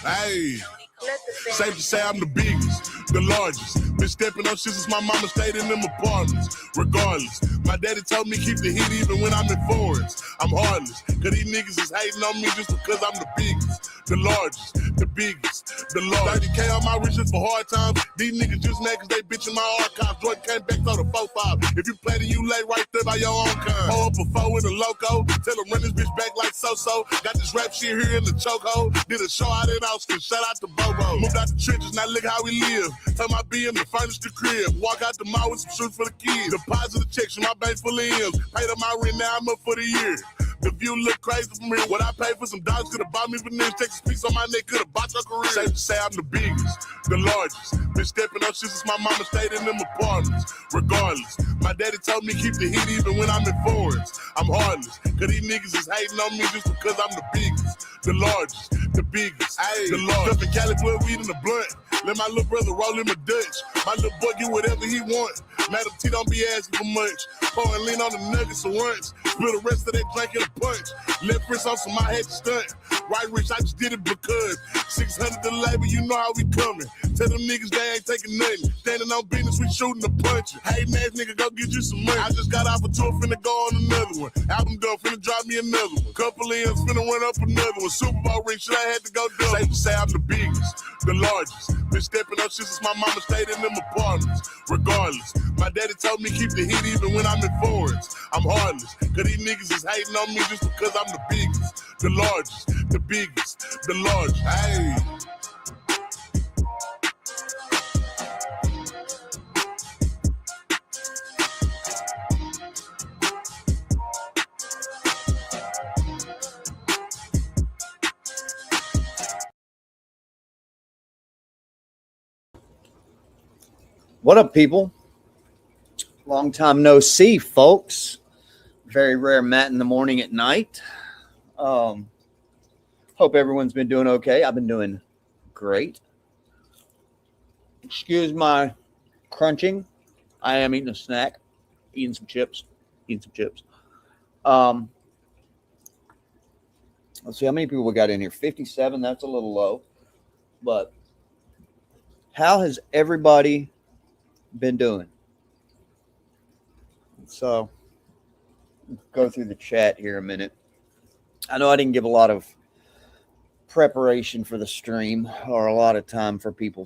Hey, safe to say I'm the biggest, the largest. Been stepping on shit since my mama stayed in them apartments. Regardless, my daddy told me keep the heat even when I'm in foreigns. I'm heartless, cause these niggas is hating on me just because I'm the biggest, the largest, the biggest, the largest. 30K on my riches for hard times. These niggas just mad cause they bitching my archives. Jordan came back to the 4-5. If you play then you lay right there by your own kind. Pull up a 4 with a loco. Tell them run this bitch back like so-so. Got this rap shit here in the chokehold. Did a show out in Austin. Shout out to Bobo. Moved out the trenches, now look how we live. Tell my BM to furnish the crib. Walk out the mall with some shoes for the kids. Deposit the checks from my bank full of M's. Paid up my rent, now I'm up for the year. The view look crazy from here. What I paid for some dogs could've bought me veneers. Take a piece on my neck, could've bought your career. Safe to say I'm the biggest, the largest. Been stepping up shit since my mama stayed in them apartments. Regardless, my daddy told me keep the heat even when I'm in foreigns. I'm heartless, cause these niggas is hating on me just because I'm the biggest, the largest, the biggest, the largest. Stuffing Cali blood, weed in the blunt. Let my little brother roll him a Dutch. My little boy get whatever he want. Madam T don't be asking for much. Pour and lean on the nuggets and runs. Spill the rest of that drink in a punch. Left wrist on some I had to stunt. Right wrist, I just did it because 600 the labor, you know how we coming. Tell them niggas they ain't taking nothing. Standing on business, we shooting the punches. Hating ass nigga, go get you some money. I just got off a tour, finna go on another one. Album done, finna drop me another one. Couple M's, finna run up another one. Super Bowl ring, shit, I had to go double. Safe to say I'm the biggest, the largest. Been stepping up shit since my mama stayed in them apartments. Regardless, my daddy told me keep the heat even when I'm in foreigns. I'm heartless, cause these niggas is hating on me just because I'm the biggest, the largest, the biggest, the largest. Hey. What up, people? Long time no see, folks. Very rare Matt in the morning at night. Hope everyone's been doing okay. I've been doing great. Excuse my crunching. I am eating a snack, eating some chips. Let's see how many people we got in here. 57. That's a little low. But how has everybody been doing? So go through the chat here a minute. I know I didn't give a lot of preparation for the stream or a lot of time for people.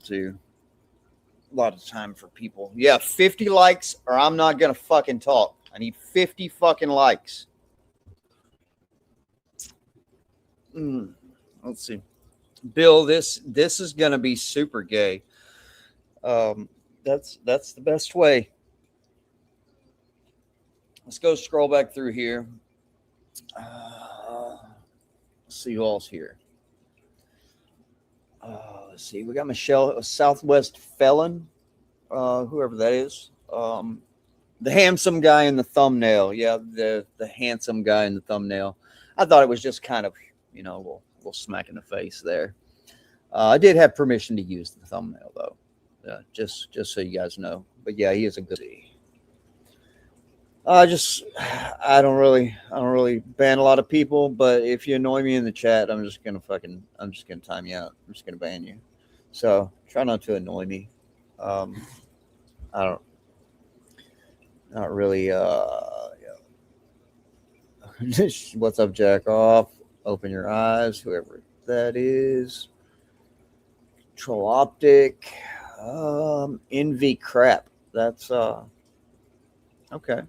Yeah, 50 likes or I'm not gonna fucking talk. I need 50 fucking likes. Let's see. Bill, this is gonna be super gay. That's the best way. Let's go scroll back through here. Let's see who else here. Let's see. We got Michelle, a Southwest Felon, whoever that is. The handsome guy in the thumbnail. Yeah, the handsome guy in the thumbnail. I thought it was just kind of, a little smack in the face there. I did have permission to use the thumbnail though. Just so you guys know. But yeah, he is a goodie. I don't really ban a lot of people, but if you annoy me in the chat, I'm just gonna time you out. I'm just gonna ban you. So try not to annoy me. Not really. What's up, Jack off? Open your eyes, whoever that is. Control Optic. Envy crap. That's okay.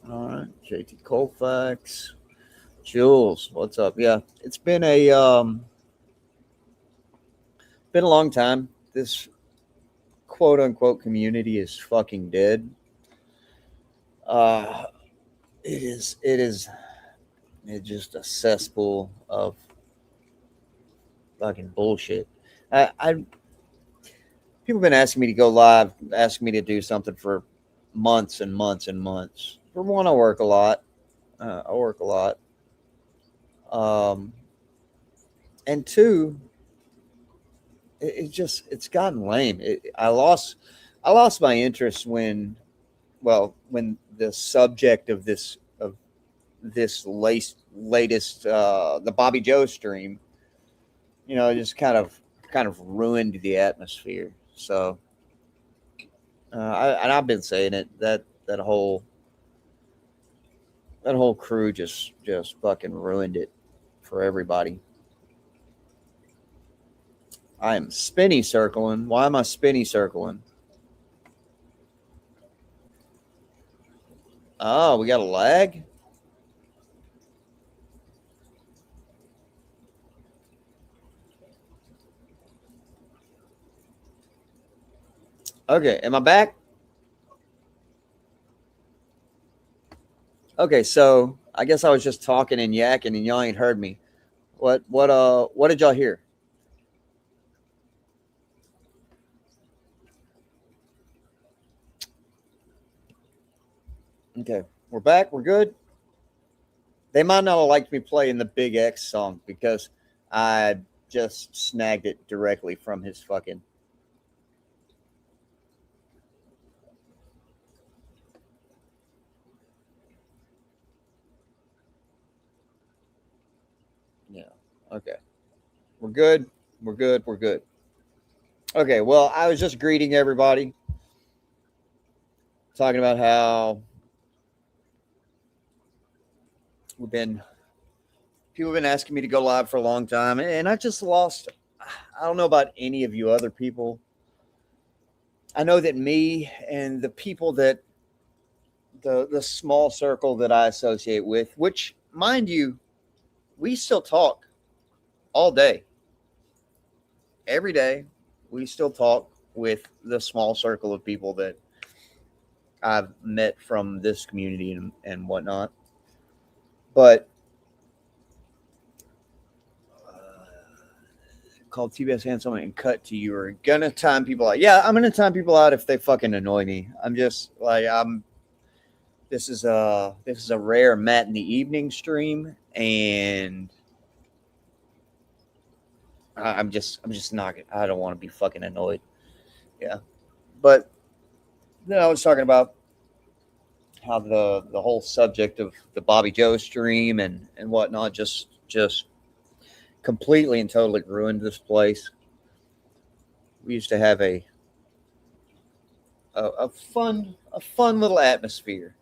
All right, JT Colfax, Jules, what's up? Yeah, it's been a long time. This quote unquote community is fucking dead. It's just a cesspool of fucking bullshit. People have been asking me to go live, asking me to do something for months and months and months. For one, I work a lot. And two, it's gotten lame. I lost my interest when the subject of this latest the Bobby Joe stream, just kind of ruined the atmosphere. So, and I've been saying it that whole crew just fucking ruined it for everybody. I am spinny circling. Why am I spinny circling? Oh, we got a lag? Okay, am I back? Okay, so I guess I was just talking and yakking and y'all ain't heard me. What did y'all hear? Okay, we're back, we're good. They might not have liked me playing the Big X song because I just snagged it directly from his fucking. Yeah. Okay. We're good. We're good. We're good. Okay. Well, I was just greeting everybody, talking about how we've been. People have been asking me to go live for a long time, and I just lost. I don't know about any of you other people. I know that me and the people that the small circle that I associate with, which, mind you, we still talk all day, every day. We still talk with the small circle of people that I've met from this community and whatnot. But called TBS Handsome and cut to you are gonna time people out. Yeah, I'm gonna time people out if they fucking annoy me. I'm just like this is a rare Matt in the evening stream, and I'm just not. I don't want to be fucking annoyed. Yeah, but then I was talking about how the whole subject of the Bobby Joe stream and whatnot just completely and totally ruined this place. We used to have a fun little atmosphere.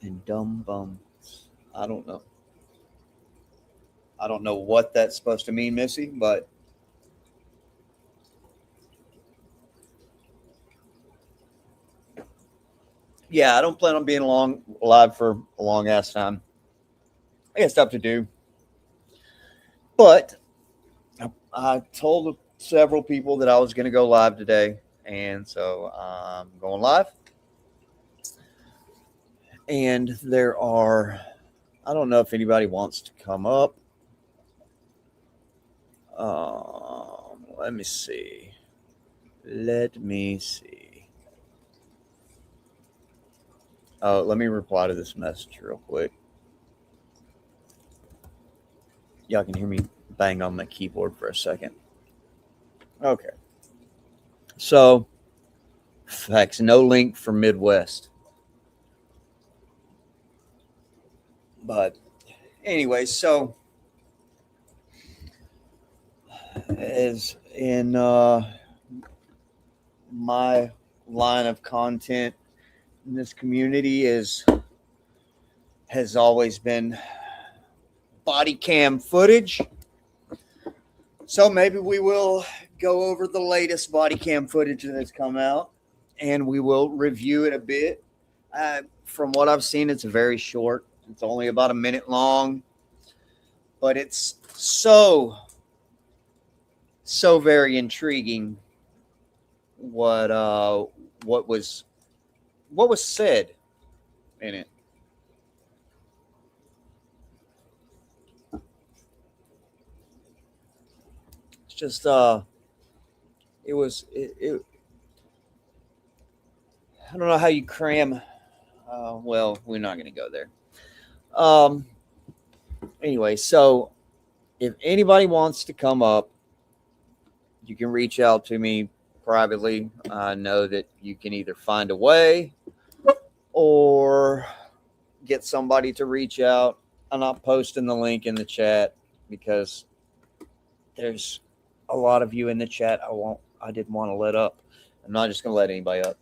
And dumb bums. I don't know. I don't know what that's supposed to mean, Missy, but yeah, I don't plan on being live for a long ass time. I got stuff to do. But I told several people that I was going to go live today, and so I'm going live. And there are, I don't know if anybody wants to come up. Let me see. Let me reply to this message real quick. Y'all can hear me bang on my keyboard for a second. Okay. So, facts, no link for Midwest. But anyway, so as in my line of content in this community has always been body cam footage. So maybe we will go over the latest body cam footage that has come out, and we will review it a bit. From what I've seen, it's very short. It's only about a minute long, but it's so very intriguing what was said in it. It's just it I don't know how you cram. Well, we're not going to go there. Anyway, so if anybody wants to come up, you can reach out to me privately. I know that you can either find a way or get somebody to reach out. not posting the link in the chat because there's a lot of you in the chat. I didn't want to let up. I'm not just going to let anybody up.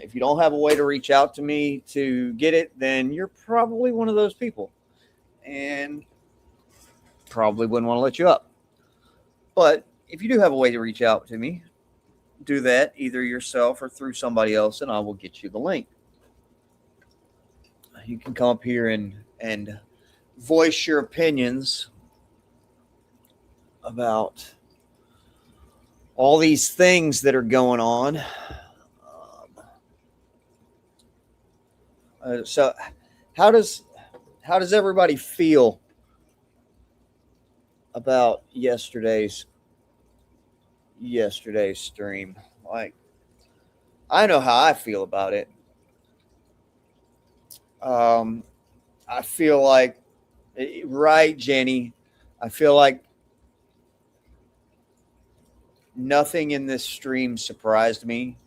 If you don't have a way to reach out to me to get it, then you're probably one of those people, and probably wouldn't want to let you up. But if you do have a way to reach out to me, do that either yourself or through somebody else, and I will get you the link. You can come up here and voice your opinions about all these things that are going on. So, how does everybody feel about yesterday's stream? Like, I know how I feel about it. I feel like, right, Jenny. I feel like nothing in this stream surprised me.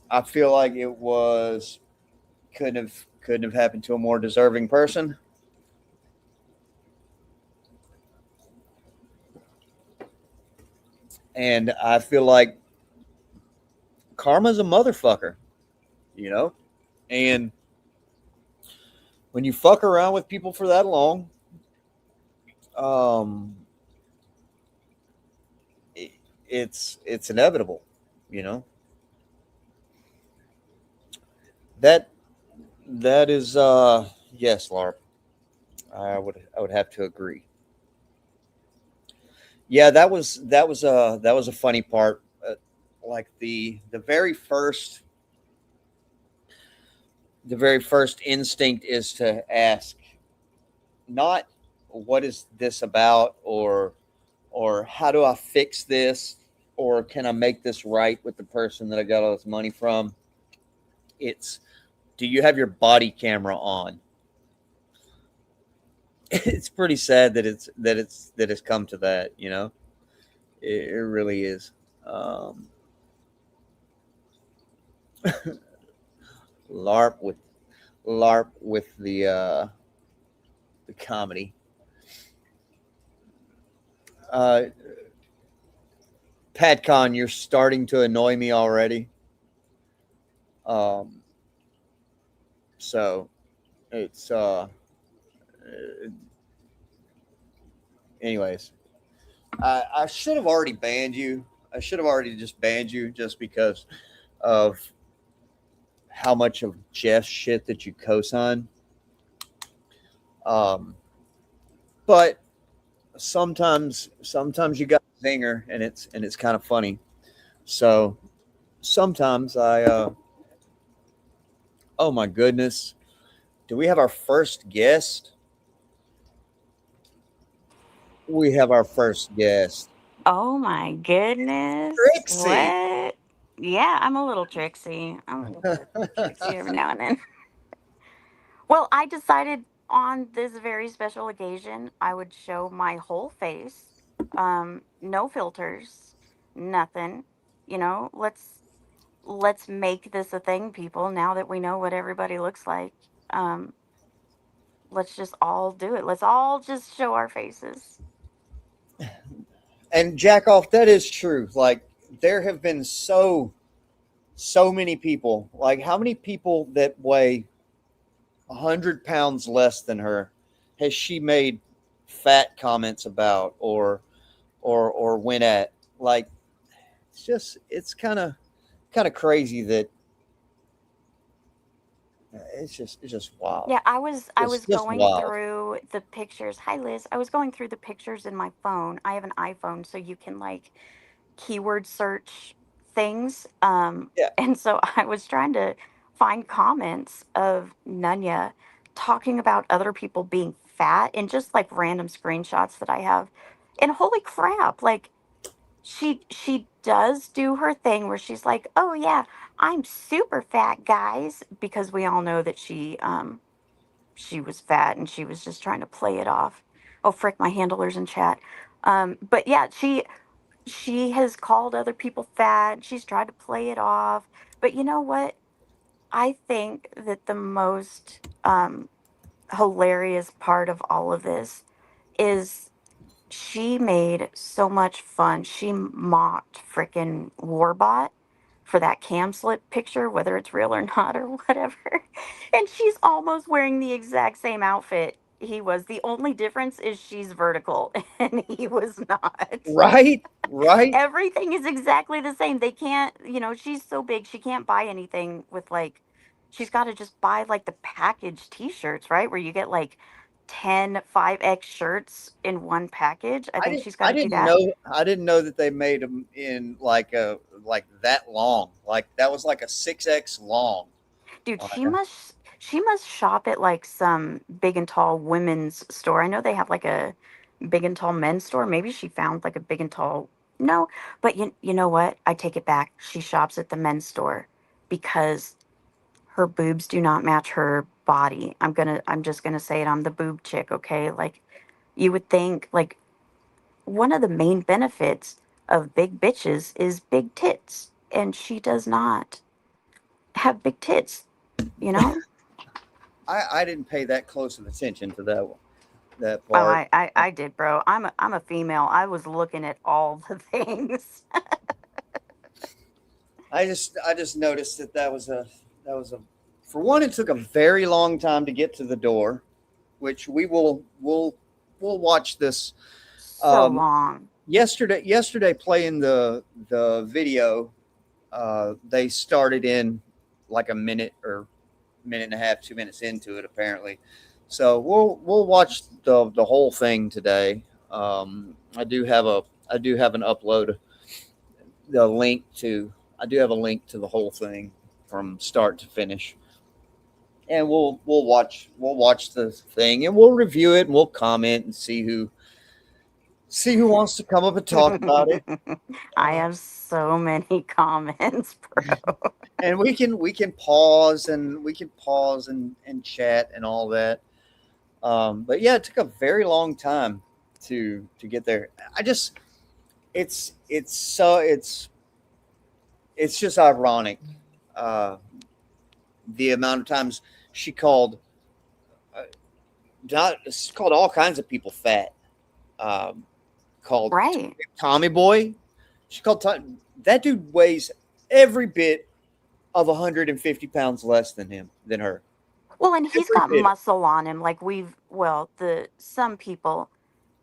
I feel like it was couldn't have happened to a more deserving person. And I feel like karma's a motherfucker, you know? And when you fuck around with people for that long, it's inevitable, you know? That is yes, LARP. I would have to agree. Yeah, that was a funny part. Like the very first instinct is to ask, not what is this about, or how do I fix this, or can I make this right with the person that I got all this money from. It's, do you have your body camera on? It's pretty sad that it's come to that, you know. It really is. LARP with the comedy. PatCon, you're starting to annoy me already. So it's anyways, I should have already banned you. I should have already just banned you just because of how much of Jeff's shit that you co-sign. But sometimes you got a zinger, and it's kind of funny. So sometimes I oh my goodness, do we have our first guest? We have our first guest, Oh my goodness. Trixie. What? Yeah, I'm a little tricksy. I'm a little bit tricksy every now and then. Well, I decided on this very special occasion I would show my whole face. No filters, nothing. Let's make this a thing, people, now that we know what everybody looks like. Um, let's just all do it. Let's all just show our faces. And jack off, that is true. Like, there have been so many people. Like, how many people that weigh 100 pounds less than her has she made fat comments about, or went at? Like, it's kind of crazy that it's just wild. Yeah, I was Just going wild. through the pictures. Hi Liz. I was going through the pictures in my phone. I have an iPhone, so you can like keyword search things. Yeah. And so I was trying to find comments of Nunya talking about other people being fat and just like random screenshots that I have. And holy crap, like she does do her thing where she's like, "Oh yeah, I'm super fat, guys," because we all know that she was fat and she was just trying to play it off. Oh frick, my handlers in chat. But yeah, she has called other people fat. She's tried to play it off. But you know what? I think that the most hilarious part of all of this is she made so much fun. She mocked frickin' Warbot for that cam slip picture, whether it's real or not or whatever. And she's almost wearing the exact same outfit he was. The only difference is she's vertical and he was not. Right, right. Everything is exactly the same. They can't, she's so big, she can't buy anything with like, she's got to just buy like the package t shirts, right? Where you get like 10 5X shirts in one package. I think she's got I to do didn't that. know I didn't know that they made them in like that long. Like that was like a 6X long. Dude, Like, she must shop at like some big and tall women's store. I know they have like a big and tall men's store. Maybe she found like a big and tall. No, but you know what? I take it back. She shops at the men's store because her boobs do not match her body. I'm just gonna say it. I'm the boob chick, okay? Like you would think like one of the main benefits of big bitches is big tits. And she does not have big tits, you know? I didn't pay that close of attention to that Oh, part. I did, bro. I'm a female. I was looking at all the things. I just noticed that was a for one, it took a very long time to get to the door, which we'll watch this. So Um, long. yesterday playing the video, they started in like a minute or minute and a half, 2 minutes into it apparently. So we'll watch the whole thing today. I do have an upload the link to I do have a link to the whole thing from start to finish, and we'll watch the thing and we'll review it and we'll comment and see who wants to come up and talk about it. I have so many comments, bro. And we can pause and and chat and all that. But yeah, it took a very long time to get there. I just it's so it's just ironic, uh, the amount of times she called uh, she called all kinds of people fat. Um, called Right. Tommy Boy. She called that dude weighs every bit of 150 pounds less than her. Well, and he's Every got bit. muscle on him. Like the some people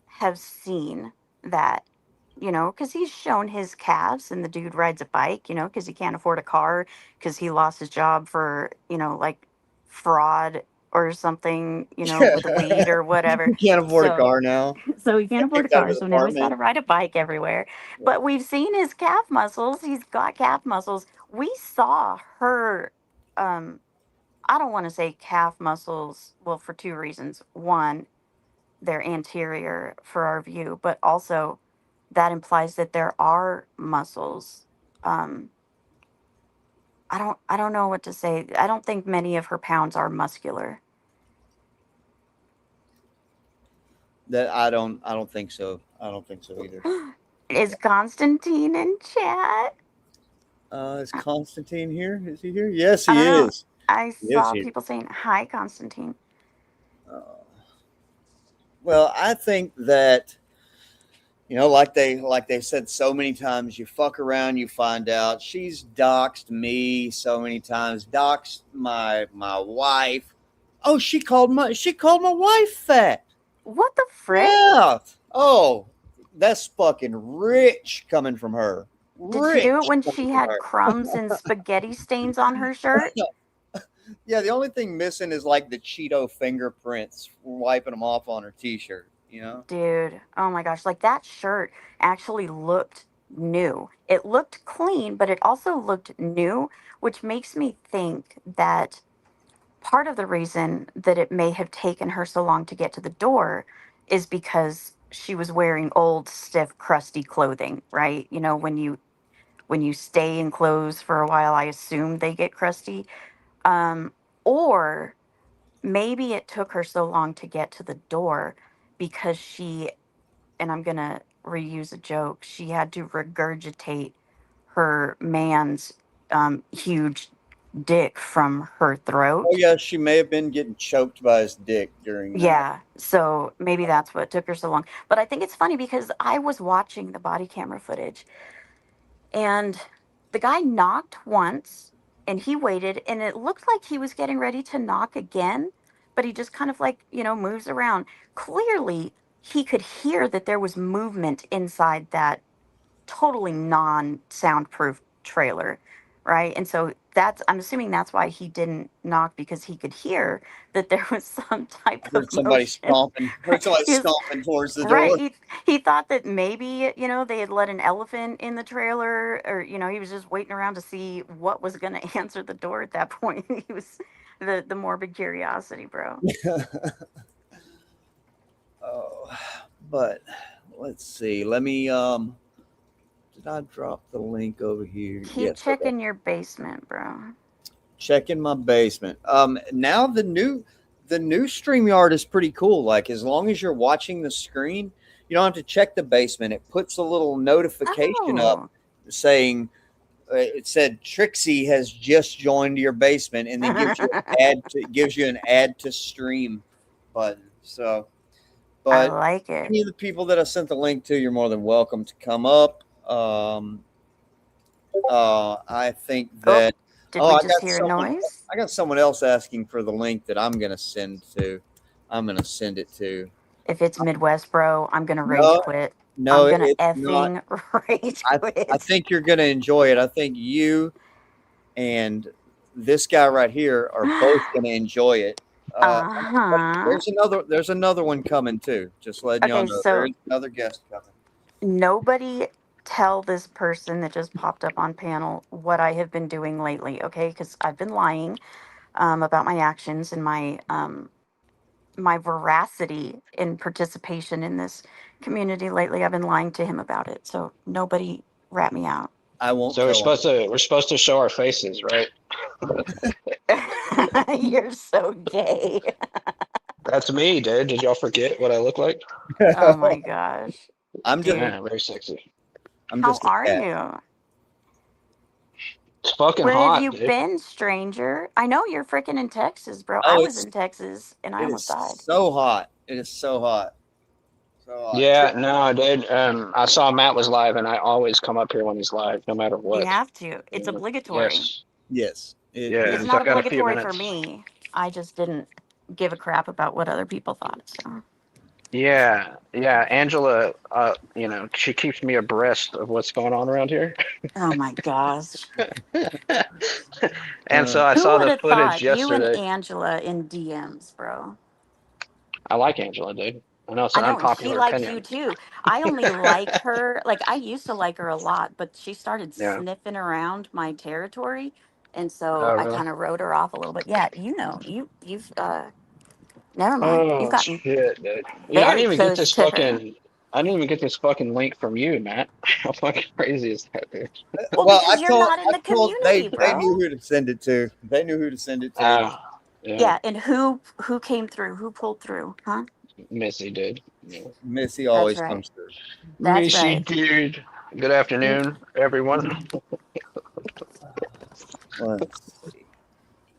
have seen that, because he's shown his calves and the dude rides a bike, because he can't afford a car because he lost his job for, like fraud or something, Yeah, with weed or whatever. you can't afford a So, car now. so he can't afford a Kicked out of car. his So now he's got apartment. to ride a bike everywhere. Yeah. But we've seen his calf muscles. He's got calf muscles. We saw her, um, I don't want to say calf muscles, well, for two reasons. One, they're anterior for our view, but also that implies that there are muscles. Um, I don't know what to say. I don't think many of her pounds are muscular. That I don't think so. I don't think so either. Is Constantine in chat? Is Constantine here? Is he here? Yes, I he don't know. is. I He is saw here. people saying hi, Constantine. Uh, well, I think that like they said so many times, you fuck around, you find out. She's doxed me so many times, doxed my wife. Oh, she called my wife fat. What the frick? Yeah. Oh, that's fucking rich coming from her. Did she do it Rich when coming she from had her. crumbs and spaghetti stains on her shirt? Yeah, the only thing missing is like the Cheeto fingerprints wiping them off on her t-shirt, you know? Dude, oh my gosh, like that shirt actually looked new. It looked clean, but it also looked new, which makes me think that part of the reason that it may have taken her so long to get to the door is because she was wearing old, stiff, crusty clothing, right? When you stay in clothes for a while, I assume they get crusty. Or maybe it took her so long to get to the door because and I'm going to reuse a joke, she had to regurgitate her man's huge dick from her throat. Oh yeah, she may have been getting choked by his dick during that. Yeah, so maybe that's what took her so long. But I think it's funny because I was watching the body camera footage and the guy knocked once and he waited and it looked like he was getting ready to knock again, but he just kind of like, moves around. Clearly, he could hear that there was movement inside that totally non-soundproof trailer, right? And so I'm assuming that's why he didn't knock, because he could hear that there was some type Heard of somebody motion. stomping. Heard somebody He was, stomping towards the right. door. He thought that maybe, they had let an elephant in the trailer, or, he was just waiting around to see what was going to answer the door at that point. He was the morbid curiosity, bro. Oh, but let's see. Let me did I drop the link over here? Keep Yes. checking your basement, bro. Checking my basement. Now the new StreamYard is pretty cool. Like, as long as you're watching the screen, you don't have to check the basement. It puts a little notification up saying it said Trixie has just joined your basement, and then gives you an add to stream button. So, I but like it. any of the people that I sent the link to, you're more than welcome to come up. I think that. Did we just hear a noise? I got someone else asking for the link that I'm going to send to. I'm going to send it to. If it's Midwest, bro, I'm going to rage quit. No, I'm going to it's effing rage quit. I think you're going to enjoy it. I think you and this guy right here are both going to enjoy it. There's another one coming too. Just letting y'all know, so there's another guest coming. Nobody tell this person that just popped up on panel what I have been doing lately, okay? Because I've been lying about my actions and my veracity in participation in this community lately. I've been lying to him about it, so nobody rat me out. I won't. So we're supposed to show our faces, right? You're so gay. That's me, dude. Did y'all forget what I look like? Oh my gosh. I'm just very sexy. How are you? It's fucking Where hot, have you dude. been, stranger? I know you're freaking in Texas, bro. I was in Texas and I almost died. So hot. It is so hot. So hot. Yeah, no, dude. I saw Matt was live, and I always come up here when he's live, no matter what. You have to. It's obligatory. Yes. It's not obligatory for me. I just didn't give a crap about what other people thought. So. Yeah. Angela, she keeps me abreast of what's going on around here. Oh my gosh. And so I saw the footage yesterday. You and Angela in DMs, bro. I like Angela, dude. I know it's an unpopular opinion. She likes you too. I only like her. Like, I used to like her a lot, but she started sniffing around my territory, and so I kind of wrote her off a little bit. Yeah, you've never mind. Oh, You've gotten shit, dude. very I didn't even get this her. fucking link from you, Matt. How fucking crazy is that, dude? Well, because you're not in the community, bro. They knew who to send it to. Yeah, and who came through? Who pulled through? Huh? Missy, dude. Yeah. Missy always comes through. Missy, dude. Good afternoon, everyone.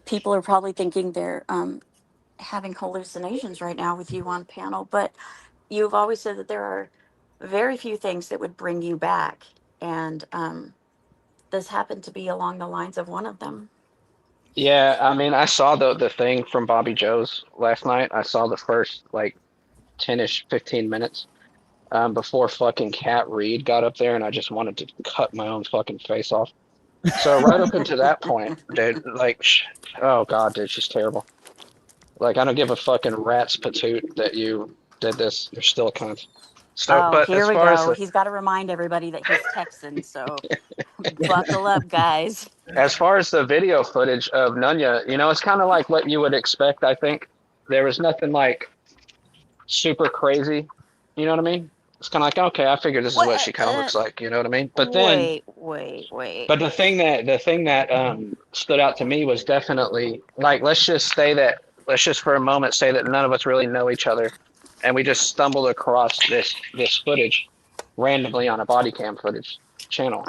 People are probably thinking they're having hallucinations right now with you on panel, but you've always said that there are very few things that would bring you back, and this happened to be along the lines of one of them. Yeah, I mean, I saw the thing from Bobby Joe's last night. I saw the first 10-ish, 15 minutes before fucking Kat Reed got up there, and I just wanted to cut my own fucking face off. So right up into that point, dude, oh god, dude, she's terrible. I don't give a fucking rat's patoot that you did this. You're still a cunt. So, but here we go. He's got to remind everybody that he's Texan, so buckle up, guys. As far as the video footage of Nunya, it's kind of like what you would expect, I think. There was nothing super crazy. You know what I mean? It's kind of okay, I figured this is what she kind of looks like. You know what I mean? But then, wait. But the thing that stood out to me was definitely let's just for a moment say that none of us really know each other, and we just stumbled across this footage randomly on a body cam footage channel.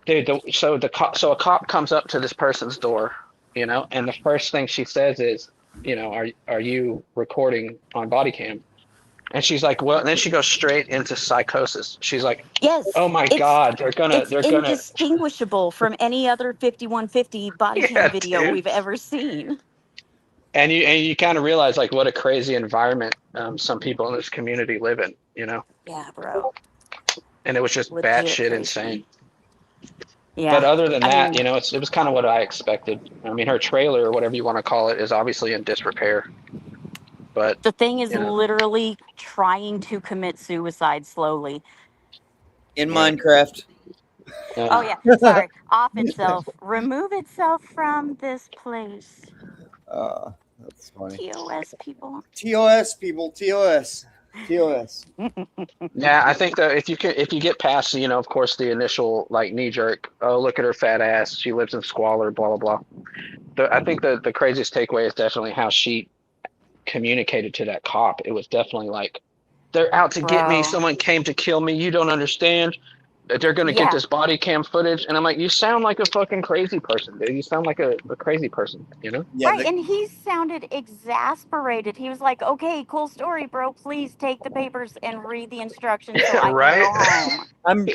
dude. So a cop comes up to this person's door, and the first thing she says is, are you recording on body cam? And she's like, well, and then she goes straight into psychosis. She's like, oh Yes, my it's God, it's they're gonna, indistinguishable from any other 5150 body cam yeah, video dude. we've ever seen. And you kind of realize like what a crazy environment some people in this community live in, Yeah, bro. and it was just Legit batshit crazy. insane. But Yeah. other than I that, mean, it was kind of what I expected. I mean, her trailer or whatever you want to call it is obviously in disrepair, but the thing is you know, literally trying to commit suicide slowly. In right. Minecraft. Oh, Uh, yeah. Sorry. Off itself. Remove itself from this place. That's funny. TOS people. TOS people, TOS. TOS. yeah, I think that if you get past, of course, the initial like knee jerk, oh look at her fat ass, she lives in squalor, blah blah blah. I think the craziest takeaway is definitely how she communicated to that cop. It was definitely like, they're out to get me. Bro. Someone came to kill me. You don't understand. They're gonna get Yeah. this body cam footage, and I'm like, you sound like a fucking crazy person, dude. You sound like a crazy person, Yeah, Right. And he sounded exasperated. He was like, okay, cool story, bro. Please take the papers and read the instructions so I can right? go home. I'm.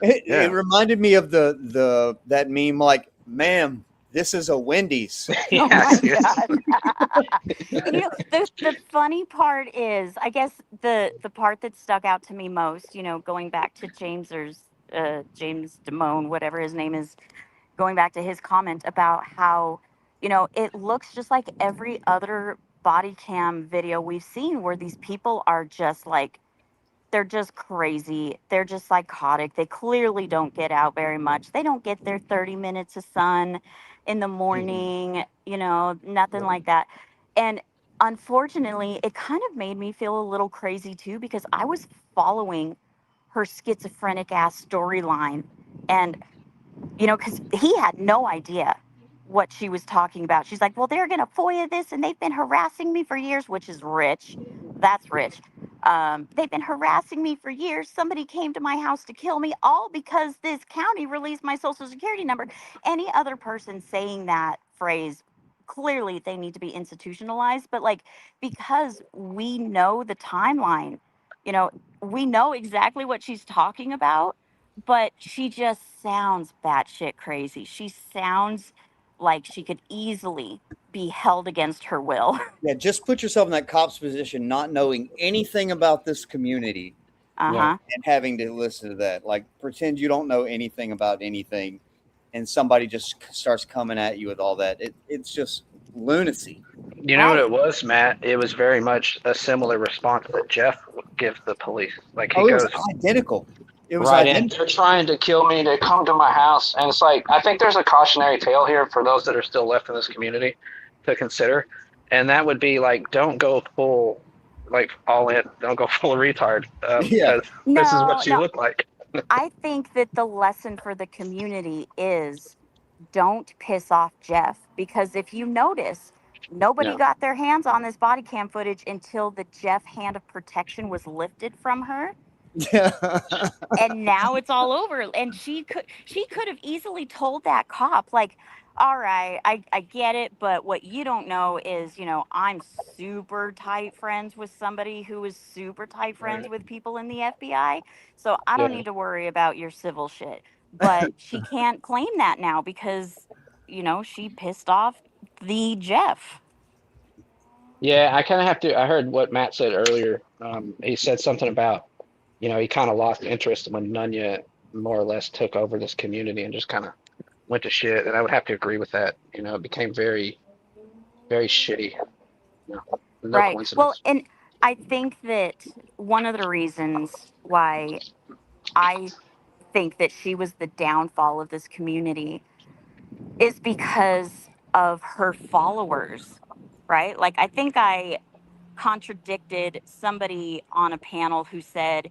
It Yeah, reminded me of the that meme, like, ma'am, this is a Wendy's. Oh yeah, my dude. God. The funny part is, I guess the part that stuck out to me most, going back to James Damone, whatever his name is, going back to his comment about how, it looks just like every other body cam video we've seen where these people are just like, they're just crazy. They're just psychotic. They clearly don't get out very much. They don't get their 30 minutes of sun in the morning, nothing like that. And unfortunately, it kind of made me feel a little crazy too because I was following her schizophrenic ass storyline. And because he had no idea what she was talking about. She's like, well, they're going to FOIA this and they've been harassing me for years, which is rich. That's rich. They've been harassing me for years. Somebody came to my house to kill me, all because this county released my social security number. Any other person saying that phrase, clearly they need to be institutionalized. But like, because we know the timeline, you know, we know exactly what she's talking about, but she just sounds batshit crazy. She sounds like she could easily be held against her will. Yeah, just put yourself in that cop's position, not knowing anything about this community Uh Yeah. huh. and having to listen to that. Like, pretend you don't know anything about anything, and somebody just starts coming at you with all that. It's just lunacy. You know what it Right. was, Matt? It was very much a similar response that Jeff gives the police. Like he Oh, it was goes identical. It was right in, identical. they're trying to kill me. They come to my house, and it's like I think there's a cautionary tale here for those that are still left in this community to consider, and that would be like, don't go full, like all in. Don't go full retard, Yeah, because this is No, what you no. look like. I think that the lesson for the community is don't piss off Jeff because if you notice, nobody No. got their hands on this body cam footage until the Jeff hand of protection was lifted from her. yeah, And now it's all over, and she could have easily told that cop like, all right, I get it, but what you don't know is, I'm super tight friends with somebody who is super tight friends with people in the FBI, so I don't Yeah. need to worry about your civil shit. But she can't claim that now because she pissed off the Jeff. Yeah, I kind of have to. I heard what Matt said earlier. He said something about, he kind of lost interest when Nunya more or less took over this community and just kind of went to shit. And I would have to agree with that. It became very, very shitty. No Right. Well, coincidence. and I think that one of the reasons why I think that she was the downfall of this community is because of her followers, right? Like, I think I contradicted somebody on a panel who said,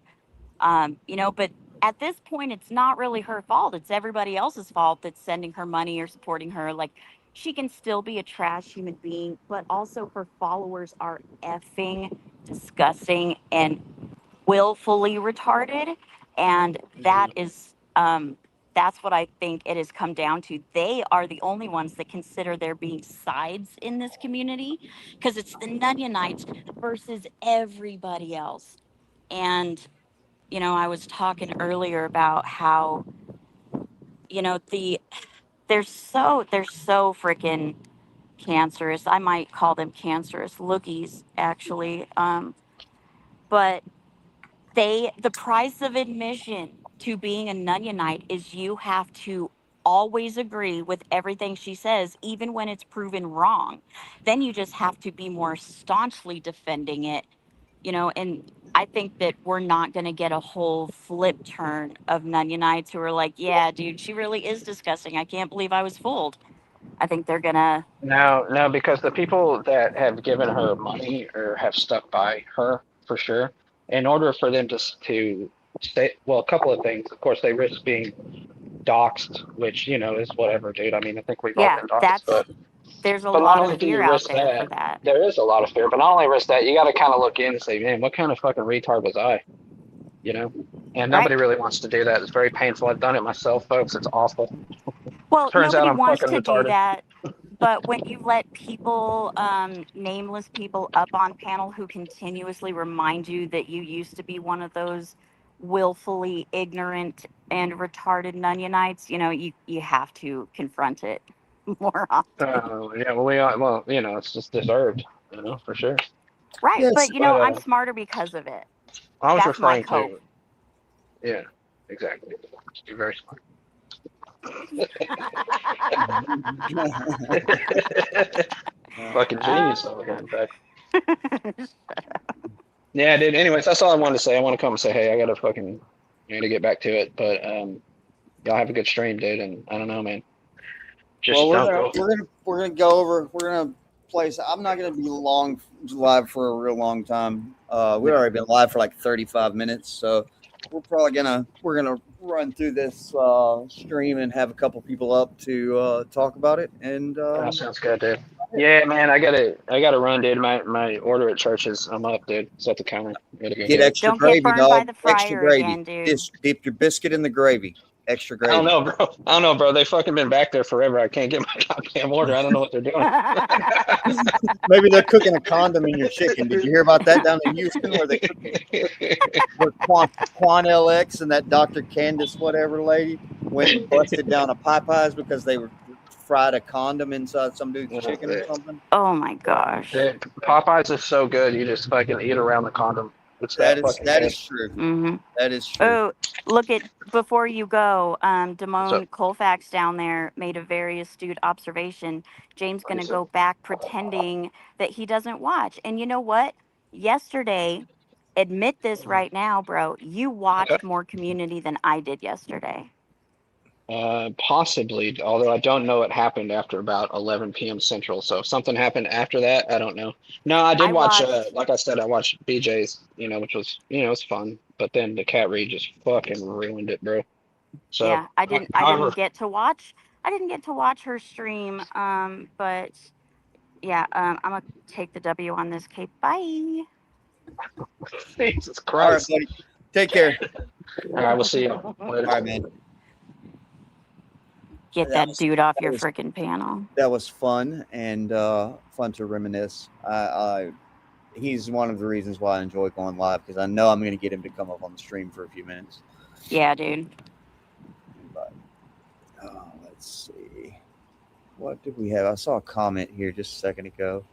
but at this point, it's not really her fault. It's everybody else's fault that's sending her money or supporting her. Like, she can still be a trash human being, but also her followers are effing disgusting and willfully retarded. And that's what I think it has come down to. They are the only ones that consider there being sides in this community, because it's the Nunyanites versus everybody else. And I was talking earlier about how they're so freaking cancerous. I might call them cancerous lookies, actually. But the price of admission to being a Nunyonite is you have to always agree with everything she says, even when it's proven wrong. Then you just have to be more staunchly defending it, and I think that we're not going to get a whole flip turn of Nunyonites who are like, yeah, dude, she really is disgusting. I can't believe I was fooled. I think they're going to. No, because the people that have given her money or have stuck by her for sure, in order for them to stay, well, a couple of things. Of course, they risk being doxxed, which is whatever, dude. I mean, I think we've all Yeah, been doxxed, there's a but not lot of only do fear you out risk there for that, that. there is a lot of fear, but not only risk that, you got to kind of look in and say, man, what kind of fucking retard was I? You know, and Right. nobody really wants to do that. It's very painful. I've done it myself, folks. It's awful. Well, Turns out nobody I'm wants fucking to do retarded. that. But when you let people, nameless people up on panel who continuously remind you that you used to be one of those willfully ignorant and retarded Nunyonites, you have to confront it more often. Yeah, well, we are, well, it's just deserved, for sure. Right. Yes. But, But I'm smarter because of it. I was That's my referring cope. to, yeah, exactly. You're very smart. Fucking genius over here, in fact. Yeah, dude. Anyways, that's all I wanted to say. I want to come and say, hey, I gotta get back to it. But y'all have a good stream, dude. And I don't know, man. Well, Just don't go. we're gonna go over. We're gonna place. I'm not gonna be live for a real long time. We've already been live for like 35 minutes, so we're gonna run through this stream and have a couple people up to talk about it. And That sounds good, dude. Yeah, man. I gotta run, dude. My order at church is I'm up, dude. It's at the counter. Gotta go get get it. extra Don't get gravy, burned by dog. the Extra fryer gravy. again, dude. Just dip your biscuit in the gravy. Extra I don't gravy. know, bro. I don't know, bro. They fucking been back there forever. I can't get my goddamn order. I don't know what they're doing. Maybe they're cooking a condom in your chicken. Did you hear about that down in Houston where they cooked where Quan LX and that Dr. Candace whatever lady went and busted down a Popeyes because they were fried a condom inside some dude's chicken or something? Oh my gosh. Popeyes is so good. You just fucking eat around the condom. It's that fucking That good. is true. Mm-hmm. That is true. Oh, look at before you go. So Damone Colfax down there made a very astute observation. James what going he to said. go back pretending that he doesn't watch. And you know what? Yesterday, admit this right now, bro. You Okay. watched more Community than I did yesterday. Possibly, although I don't know what happened after about 11 p.m. Central. So if something happened after that, I don't know. No, I did I watch. watched. Like I said, I watched BJ's. Which was it's fun. But then the cat read just fucking ruined it, bro. So, Yeah, I didn't. I however, didn't get to watch. I didn't get to watch her stream. But yeah. I'm gonna take the W on this. Cape. Bye. Jesus All right, Christ. buddy. Take care. All right, we'll see you All later. right, man. Get that dude off your freaking panel. That was fun and fun to reminisce. He's one of the reasons why I enjoy going live because I know I'm going to get him to come up on the stream for a few minutes. Yeah, dude. But let's see. What did we have? I saw a comment here just a second ago.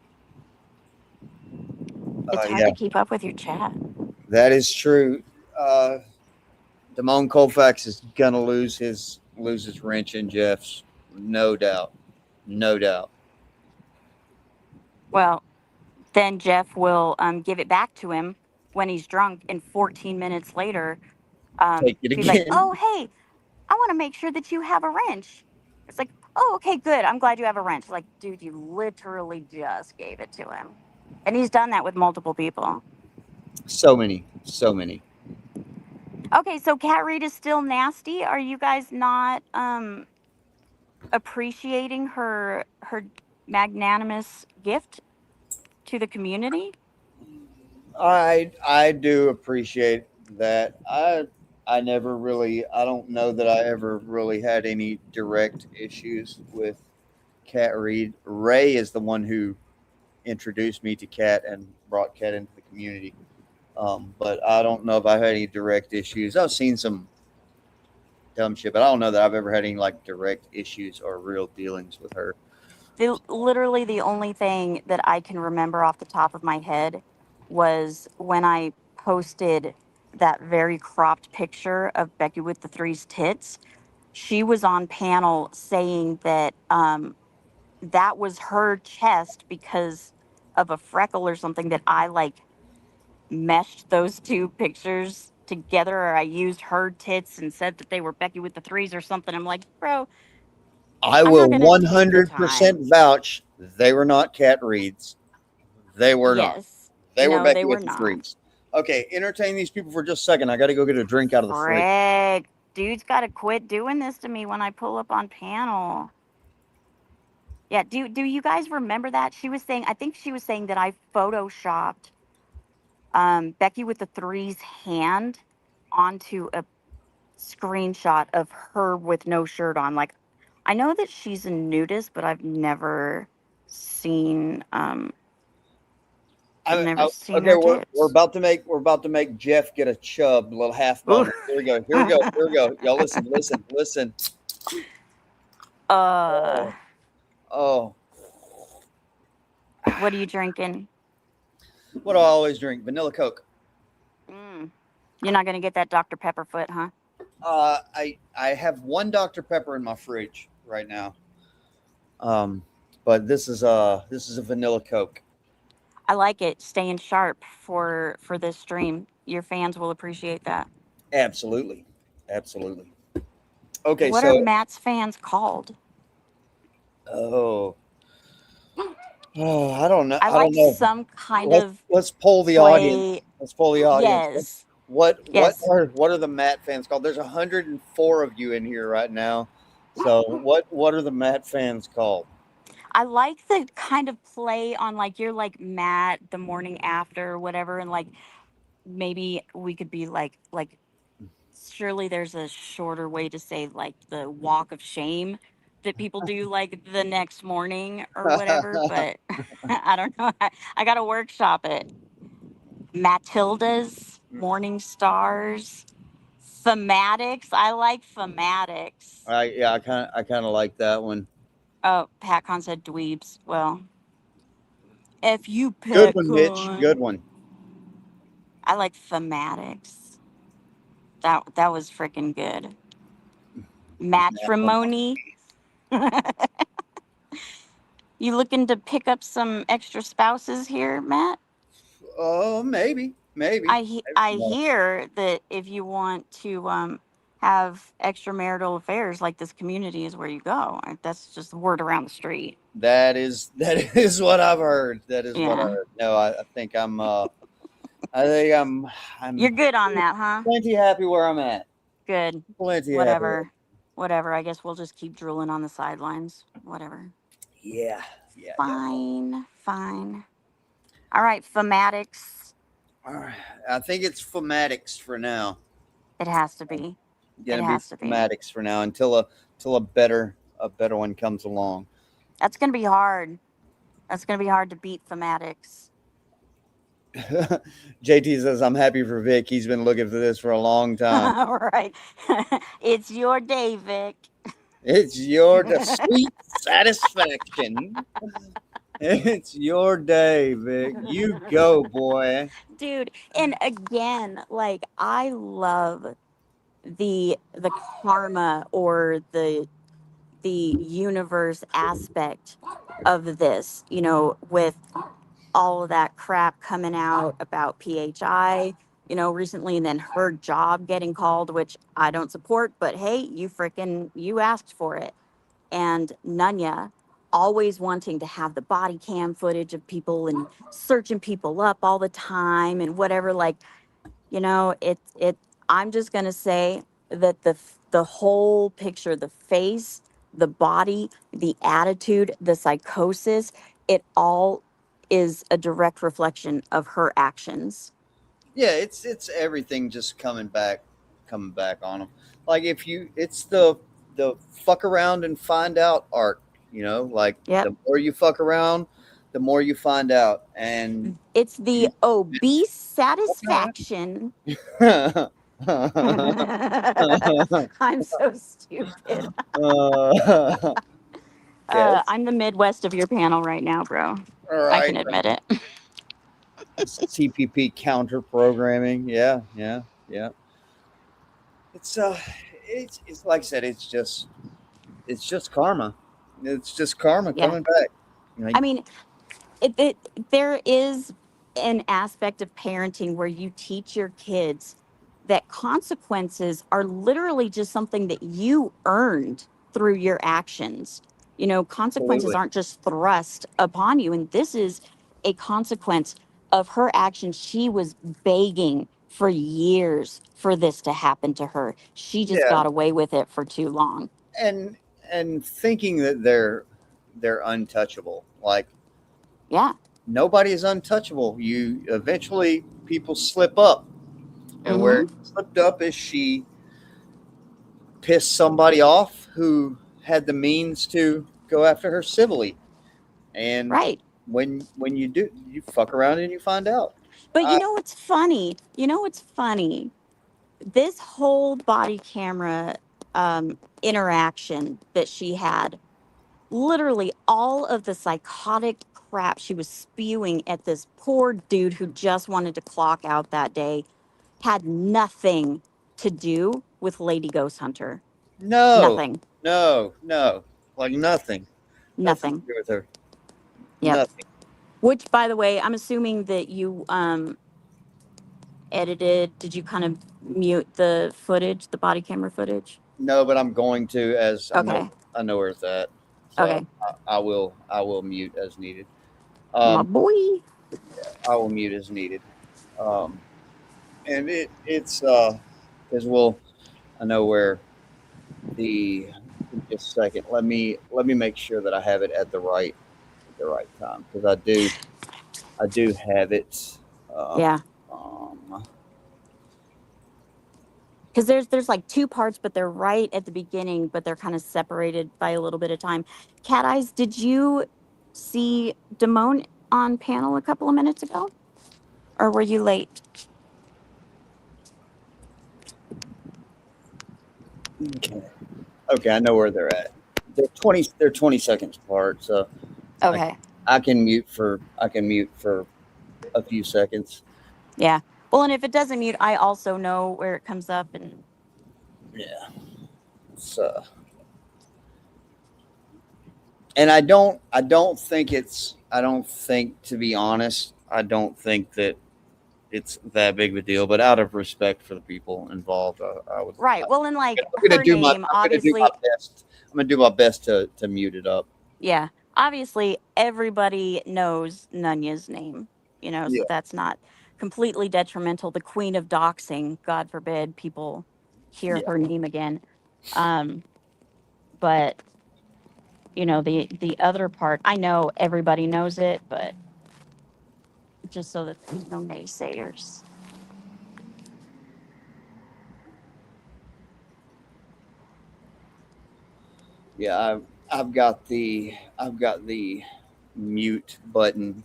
It's hard to keep up with your chat. That is true. Damone Colfax is gonna lose his wrench in Jeff's, no doubt. Well, then Jeff will give it back to him when he's drunk, and 14 minutes later, Take it he's like, again. "Oh, hey, I want to make sure that you have a wrench." It's like, "Oh, okay, good. I'm glad you have a wrench." Like, dude, you literally just gave it to him, and he's done that with multiple people. So many. Okay, so Cat Reed is still nasty. Are you guys not appreciating her magnanimous gift to the community? I do appreciate that. I never really. I don't know that I ever really had any direct issues with Kat Reed. Ray is the one who introduced me to Kat and brought Kat into the community. But I don't know if I had any direct issues. I've seen some dumb shit, but I don't know that I've ever had any like direct issues or real dealings with her. Literally the only thing that I can remember off the top of my head was when I posted that very cropped picture of Becky with the three's tits. She was on panel saying that that was her chest because of a freckle or something, that I like meshed those two pictures together, or I used her tits and said that they were Becky with the threes or something. I'm like, bro, I I'm not will gonna take your 100% time. vouch they were not Cat Reeds. They were not. Yes. They were No, they Becky were with the not. threes. Okay, entertain these people for just a second. I got to go get a drink out of the fridge. Frick. Dude's got to quit doing this to me when I pull up on panel. Yeah, do you guys remember that? She was saying, I think she was saying that I photoshopped Becky with the threes hand onto a screenshot of her with no shirt on. Like, I know that she's a nudist, but I've never seen Okay, her we're tits. about to make Jeff get a chub, a little half Ooh. boner. Here we go. Here we go. Here we go. Y'all listen, listen, listen. uh, Oh, oh. what are you drinking? What do I always drink? Vanilla Coke. Mm. You're not gonna get that Dr. Pepper foot, huh? I have one Dr Pepper in my fridge right now. Um, but this is a vanilla Coke. I like it. Staying sharp for this stream. Your fans will appreciate that. Absolutely, absolutely. Okay, What are so Matt's fans called? oh, I don't know. I I don't like know. some kind of Let's poll the audience. play. Let's poll the audience. Yes. What Yes. what are the Matt fans called? There's 104 of you in here right now. So what are the Matt fans called? I like the kind of play on, like, you're like Matt the morning after or whatever, and like maybe we could be like surely there's a shorter way to say like the walk of shame that people do like the next morning or whatever, but I don't know. I gotta workshop it. Matilda's, Morning Stars, Thematics. I like Thematics. I kind of like that one. Oh, PatCon said dweebs. Well, F you, Good one, Mitch. PatCon. Good one. I like Thematics. That was freaking good. Matrimony. You looking to pick up some extra spouses here, Matt? Oh, maybe. I No, hear that if you want to have extramarital affairs, like, this community is where you go. That's just the word around the street. that is what I've heard. That is what I Yeah, heard. No, I think I think you're I'm good on that, huh? plenty happy where I'm at. Good. Plenty happy. Whatever. I guess we'll just keep drooling on the sidelines. Whatever. Yeah, yeah. Fine. All right, Thematics. All right. I think it's phonetics for now. It has to be. It Gonna be has to be. phonetics for now until a better one comes along. That's gonna be hard. That's gonna be hard to beat Thematics. JT says I'm happy for Vic. He's been looking for this for a long time. All right. It's your day, Vic. It's your sweet satisfaction. It's your day, Vic. You go, boy. Dude, and again, like, I love the karma or the universe aspect of this, with all of that crap coming out about PHI, recently, and then her job getting called, which I don't support, but hey, you asked for it. And Nunya always wanting to have the body cam footage of people and searching people up all the time and whatever. Like, it I'm just going to say that the whole picture, the face, the body, the attitude, the psychosis, it all is a direct reflection of her actions. Yeah, it's everything just coming back on them. Like if you, it's the fuck around and find out art. You know, like Yep. the more you fuck around, the more you find out, and It's the you, obese satisfaction. I'm so stupid. Yes. I'm the Midwest of your panel right now, bro. All I can right. admit it. CPP counter programming. Yeah, yeah, yeah. It's it's like I said. It's just karma. It's just karma Yeah. coming back. Like, I mean, there is an aspect of parenting where you teach your kids that consequences are literally just something that you earned through your actions. You know, consequences absolutely. aren't just thrust upon you. And this is a consequence of her actions. She was begging for years for this to happen to her. She just Yeah, got away with it for too long. and thinking that they're untouchable. Like Yeah. nobody is untouchable. You eventually people slip up, and where Mm-hmm. it slipped up is she pissed somebody off who had the means to go after her civilly. And Right. when you do, you fuck around and you find out. But you I, know what's funny? You know what's funny? This whole body camera interaction that she had, literally all of the psychotic crap she was spewing at this poor dude who just wanted to clock out that day, had nothing to do with Lady Ghost Hunter. no, Nothing. no, like nothing, nothing to Nothing. do with her. Yep. Nothing. Which, by the way, I'm assuming that you edited. Did you kind of mute the footage, the body camera footage? No, but I'm going to, as Okay. I know where it's at, so Okay. I will mute as needed. My Um, boy. I will mute as needed. Um, and it's because we'll I know where the just a second. Let me make sure that I have it at the right time because I do have it. Um, Yeah. um, Because there's like two parts, but they're right at the beginning, but they're kind of separated by a little bit of time. Cat Eyes, did you see Damone on panel a couple of minutes ago? Or were you late? okay. Okay, I know where they're at. They're 20 seconds apart, so I Okay. I can mute for a few seconds. Yeah. Well, and if it doesn't mute, I also know where it comes up. And Yeah. It's and I don't think, to be honest, I don't think that it's that big of a deal, but out of respect for the people involved, I would right. Well, and like I'm gonna her do my name, I'm gonna do my obviously, best. I'm gonna do my best to mute it up. yeah, obviously everybody knows Nunya's name, you know, Yeah. so that's not completely detrimental. The queen of doxing, God forbid people hear Yeah. her name again. Um, but you know, the other part, I know everybody knows it, but just so that there's no naysayers. Yeah, I've got the mute button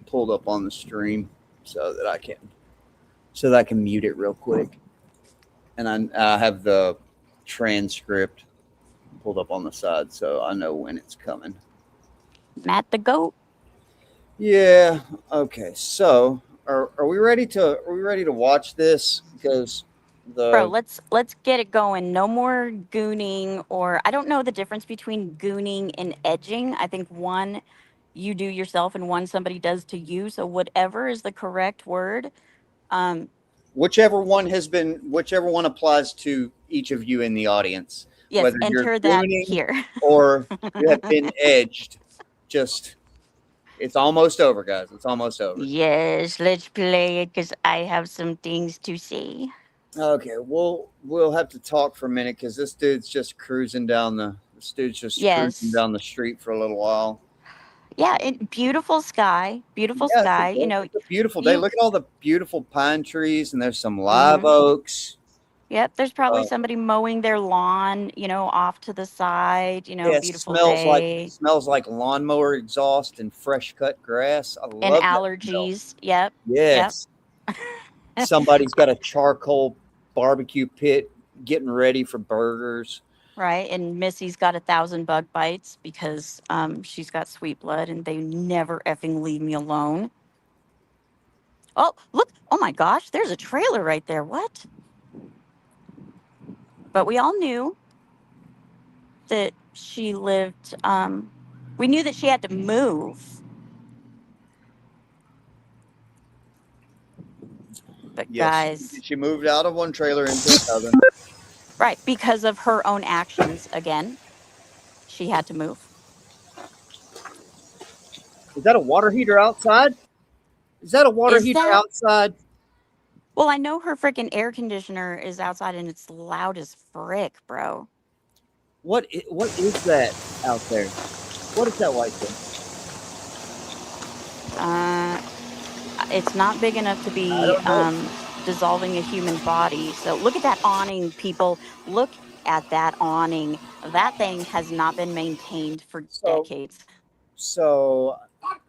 pulled up on the stream so that I can mute it real quick. And I have the transcript pulled up on the side so I know when it's coming. Matt the goat. Yeah. Okay. So are we ready to watch this? Because Bro, the let's get it going. No more gooning, or I don't know the difference between gooning and edging. I think one you do yourself and one somebody does to you. So whatever is the correct word. Um, whichever one applies to each of you in the audience, yes, whether you're enter that gooning here. or you have been edged. Just it's almost over, guys. It's almost over. Yes, let's play it because I have some things to say. Okay, we'll have to talk for a minute because this dude's just cruising Yes. down the street for a little while. Yeah, and beautiful sky. Beautiful Yeah, sky. You know, it's a beautiful day. you Look at all the beautiful pine trees, and there's some live mhm. oaks. Yep, there's probably Uh, somebody mowing their lawn, off to the side, yeah, beautiful day. smells like lawnmower exhaust and fresh cut grass. I And love that smell. allergies. Yep. Yep. Yes. Somebody's got a charcoal barbecue pit getting ready for burgers. Right. And Missy's got 1,000 bug bites because she's got sweet blood and they never effing leave me alone. Oh, look. Oh my gosh, there's a trailer right there. What? But we all knew that she lived, we knew that she had to move. But Yes, guys, she moved out of one trailer into another. right, because of her own actions, again, she had to move. Is that a water heater outside? Is that a water Is heater that? outside? Well, I know her freaking air conditioner is outside and it's loud as frick, bro. What is that out there? What is that white thing? It's not big enough to I be don't know. dissolving a human body. So look at that awning, people. Look at that awning. That thing has not been maintained for So decades. so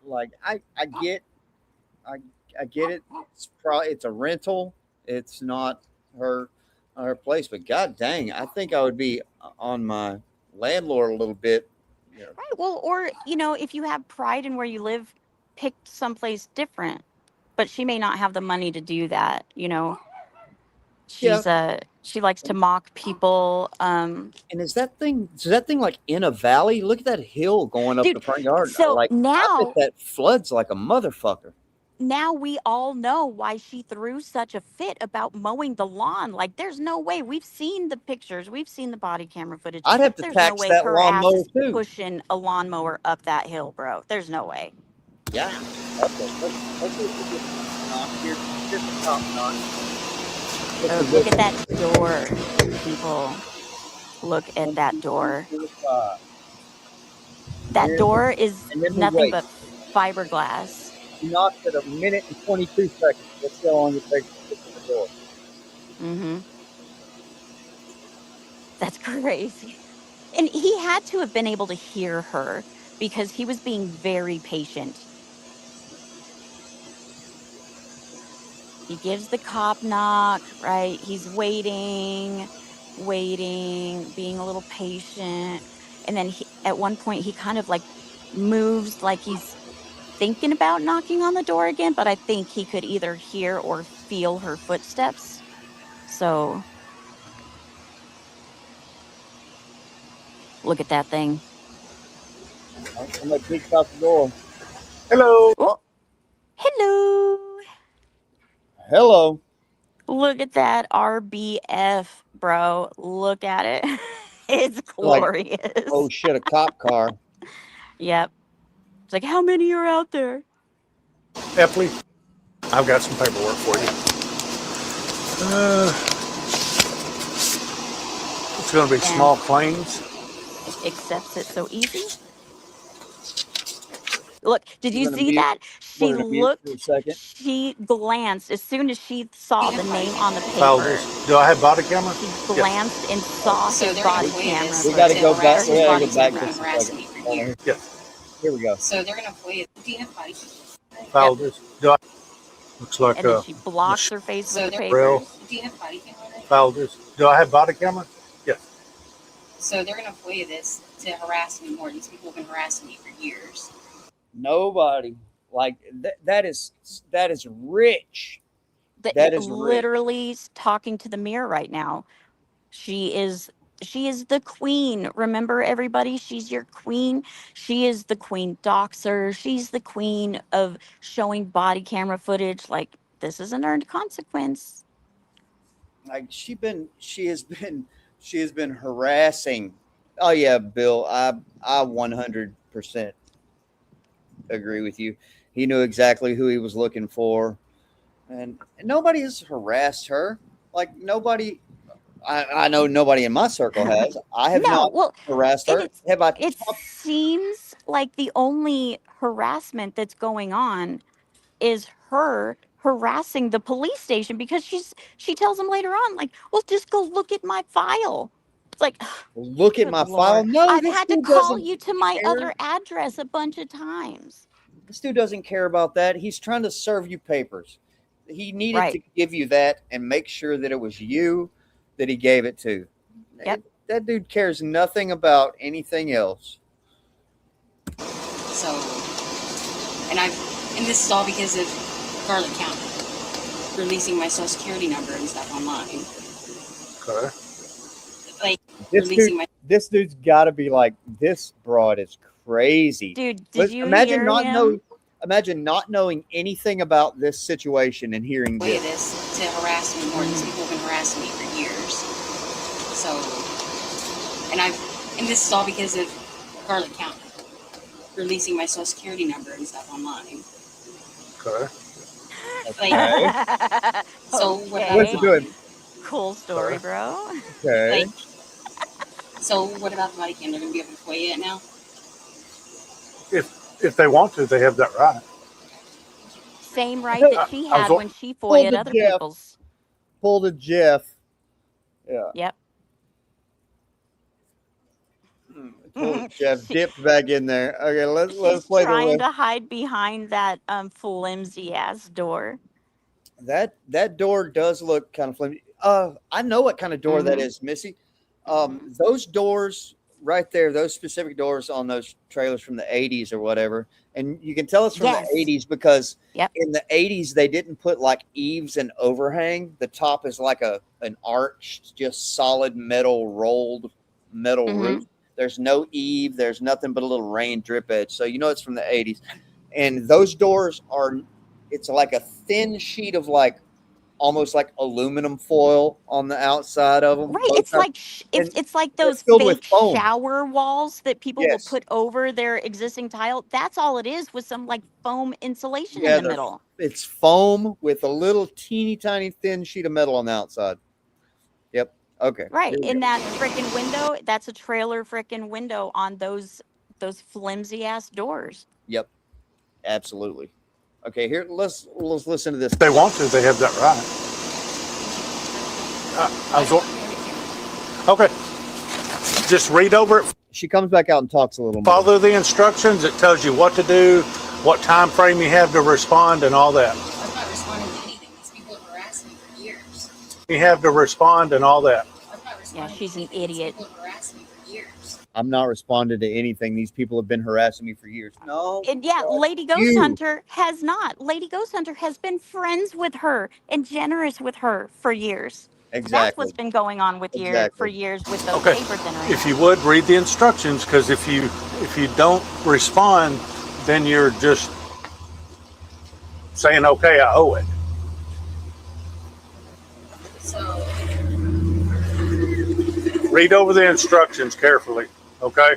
like I I get it. It's a rental. It's not her her place, but god dang, I think I would be on my landlord a little bit. You know, Right. Well, or, if you have pride in where you live, pick someplace different. But she may not have the money to do that. yeah. She likes to mock people. And is that thing like in a valley? Look at that hill going up the Dude, front yard. so Like I bet that floods like a motherfucker. now we all know why she threw such a fit about mowing the lawn. Like, there's no way. We've seen the pictures, we've seen the body camera footage. I'd have to There's no tax way that her ass lawnmower is too. pushing a lawnmower up that hill, bro. There's no way. Yeah. Okay. Let's see if we get knock here. Here's the top knot. Oh, look at that door, people. Look at that door. That door is And then we nothing wait. but fiberglass. He knocked at 1 minute and 22 seconds. Let's see how long it takes to get to the door. Mm-hmm. That's crazy. And he had to have been able to hear her because he was being very patient. He gives the cop knock, right? He's waiting, being a little patient. And then at one point, he kind of like moves like he's thinking about knocking on the door again, but I think he could either hear or feel her footsteps. So look at that thing. I'm gonna peek out the door. Hello. Oh, hello. Hello. Look at that RBF, bro. Look at it. It's Like, glorious. oh shit, a cop car. Yep. It's like, how many are out there? Epley, I've got some paperwork for you. It's going to be small claims. Accepts it so easy. Look, did you We're gonna see mute- that? She we're gonna mute looked, for a second. she glanced as soon as she saw the name on the File paper. this. Do I have body camera? She glanced and saw So his they're body gonna play camera. this We gotta to go back. harass We me. gotta Body's go back been just a harassing second. me for years. Yes. Here we go. So they're gonna play it. Do you have body? File this. Do I? Looks like And then she blocks her face So with the they're- papers. Do you have body camera? file this. Do I have body camera? Yes. So they're gonna play this to harass me more. These people have been harassing me for years. Nobody. Like that is rich. That is literally talking to the mirror right now. She is the queen. Remember, everybody, she's your queen. She is the queen doxer. She's the queen of showing body camera footage. Like, this is an earned consequence. Like she has been harassing. Oh yeah, Bill. I 100% agree with you. He knew exactly who he was looking for, and nobody has harassed her. Like nobody. I know nobody in my circle has. I have not harassed her. Have I? It seems like the only harassment that's going on is her harassing the police station because she tells him later on, like, well, just go look at my file. It's like, Look at good my file. Lord. No, I've this had to dude call doesn't you to my care. other address a bunch of times. This dude doesn't care about that. He's trying to serve you papers. He needed to Right. give you that and make sure that it was you that he gave it to. Yep. That dude cares nothing about anything else. So, and this is all because of Garland County releasing my social security number and stuff online. Okay. Like This releasing dude, this dude's got to be like, this broad is crazy. Dude, did you imagine hear not him? knowing. Imagine not knowing anything about this situation and hearing way of this. this to harass me more. These people have been harassing me for years. So, and this is all because of Garland County releasing my social security number and stuff online. Okay. Like, so what about What's he the doing? body? Cool story, bro. Okay. Like, so what about the body cam? They're gonna be able to FOIA it now? If they want to, they have that right. Same right that she I was had wa- when she FOIA'd other Jeff. people's. Pull to Jeff. Yeah. Yep. Pull to Jeff dipped back in there. Okay, let's She's play the trying rest. to hide behind that flimsy ass door. That door does look kind of flimsy. I know what kind of door that is, Missy. Those doors right there, those specific doors on those trailers from the 80s or whatever, and you can tell it's from Yes. the 80s because Yep. in the 80s they didn't put like eaves and overhang. The top is like an arched, just solid metal rolled metal roof. There's no eave. There's nothing but a little rain drip edge. So you know it's from the 80s. And those doors it's like a thin sheet of like almost like aluminum foil on the outside of them. Right. It's like it's like those filled with fake foam. shower walls that people Yes. will put over their existing tile. That's all it is, with some like foam insulation Yeah, in the middle. It's foam with a little teeny tiny thin sheet of metal on the outside. Yep. Okay. Right. Here we In go. that freaking window, that's a trailer freaking window on those flimsy ass doors. Yep. Absolutely. Okay, here let's listen to this. If they want to, they have that right. Okay. Just read over it. She comes back out and talks a little more. Follow the instructions. It tells you what to do, what time frame you have to respond, and all that. I'm not responding to anything. These people have harassed me for years. You have to respond and all that. I'm not responding she's to an anything. idiot. These people have harassed me for years. I'm not responding to anything. These people have been harassing me for years. No. And yeah, Lady Ghost you. Hunter has not. Lady Ghost Hunter has been friends with her and generous with her for years. Exactly. That's what's been going on with for years with those Okay. paper dinners. If you would read the instructions, because if you don't respond, then you're just saying, okay, I owe it. So Read over the instructions carefully, okay?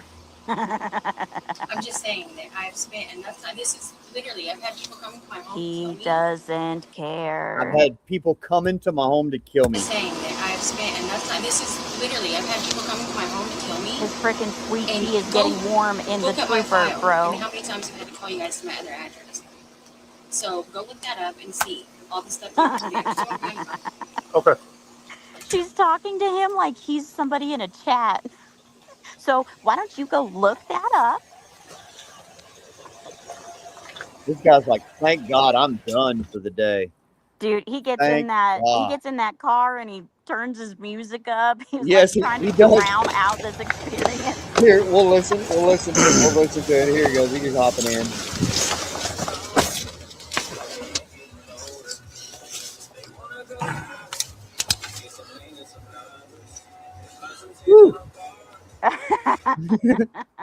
I'm just saying that I've spent enough time. This is literally, I've had people come to my home to He kill me. doesn't care. I've had people come into my home to kill I'm me. just saying that I've spent enough time. This is literally, I've had people come to my home to kill me. His freaking sweet And tea is go getting warm in the Look at my trooper, file. bro. And how many times have I had to call you guys to my other address? So go look that up and see all the stuff you have to do. I just want to know. Okay. She's talking to him like he's somebody in a chat. So why don't you go look that up? This guy's like, thank God I'm done for the day. Dude, he gets Thank in that God. he gets in that car and he turns his music up. He's Yes, like trying he to does. drown out this experience. Here, we'll listen to it. Here he goes. He's hopping in. Whew.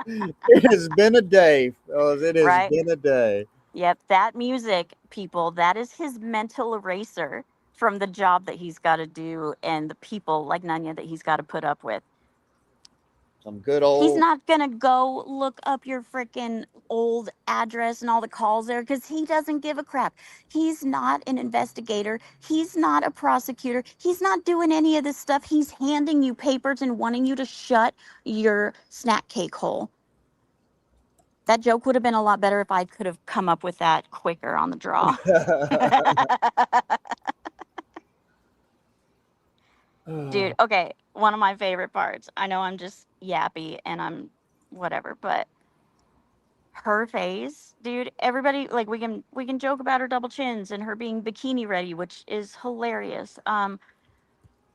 It has been a day, fellas. It has Right? been a day. Yep, that music, people, that is his mental eraser from the job that he's got to do and the people like Nanya that he's got to put up with. Some good He's old. not going to go look up your freaking old address and all the calls there because he doesn't give a crap. He's not an investigator. He's not a prosecutor. He's not doing any of this stuff. He's handing you papers and wanting you to shut your snack cake hole. That joke would have been a lot better if I could have come up with that quicker on the draw. Dude, okay, one of my favorite parts. I know I'm just yappy and I'm whatever, but her face, dude, everybody like we can joke about her double chins and her being bikini ready, which is hilarious.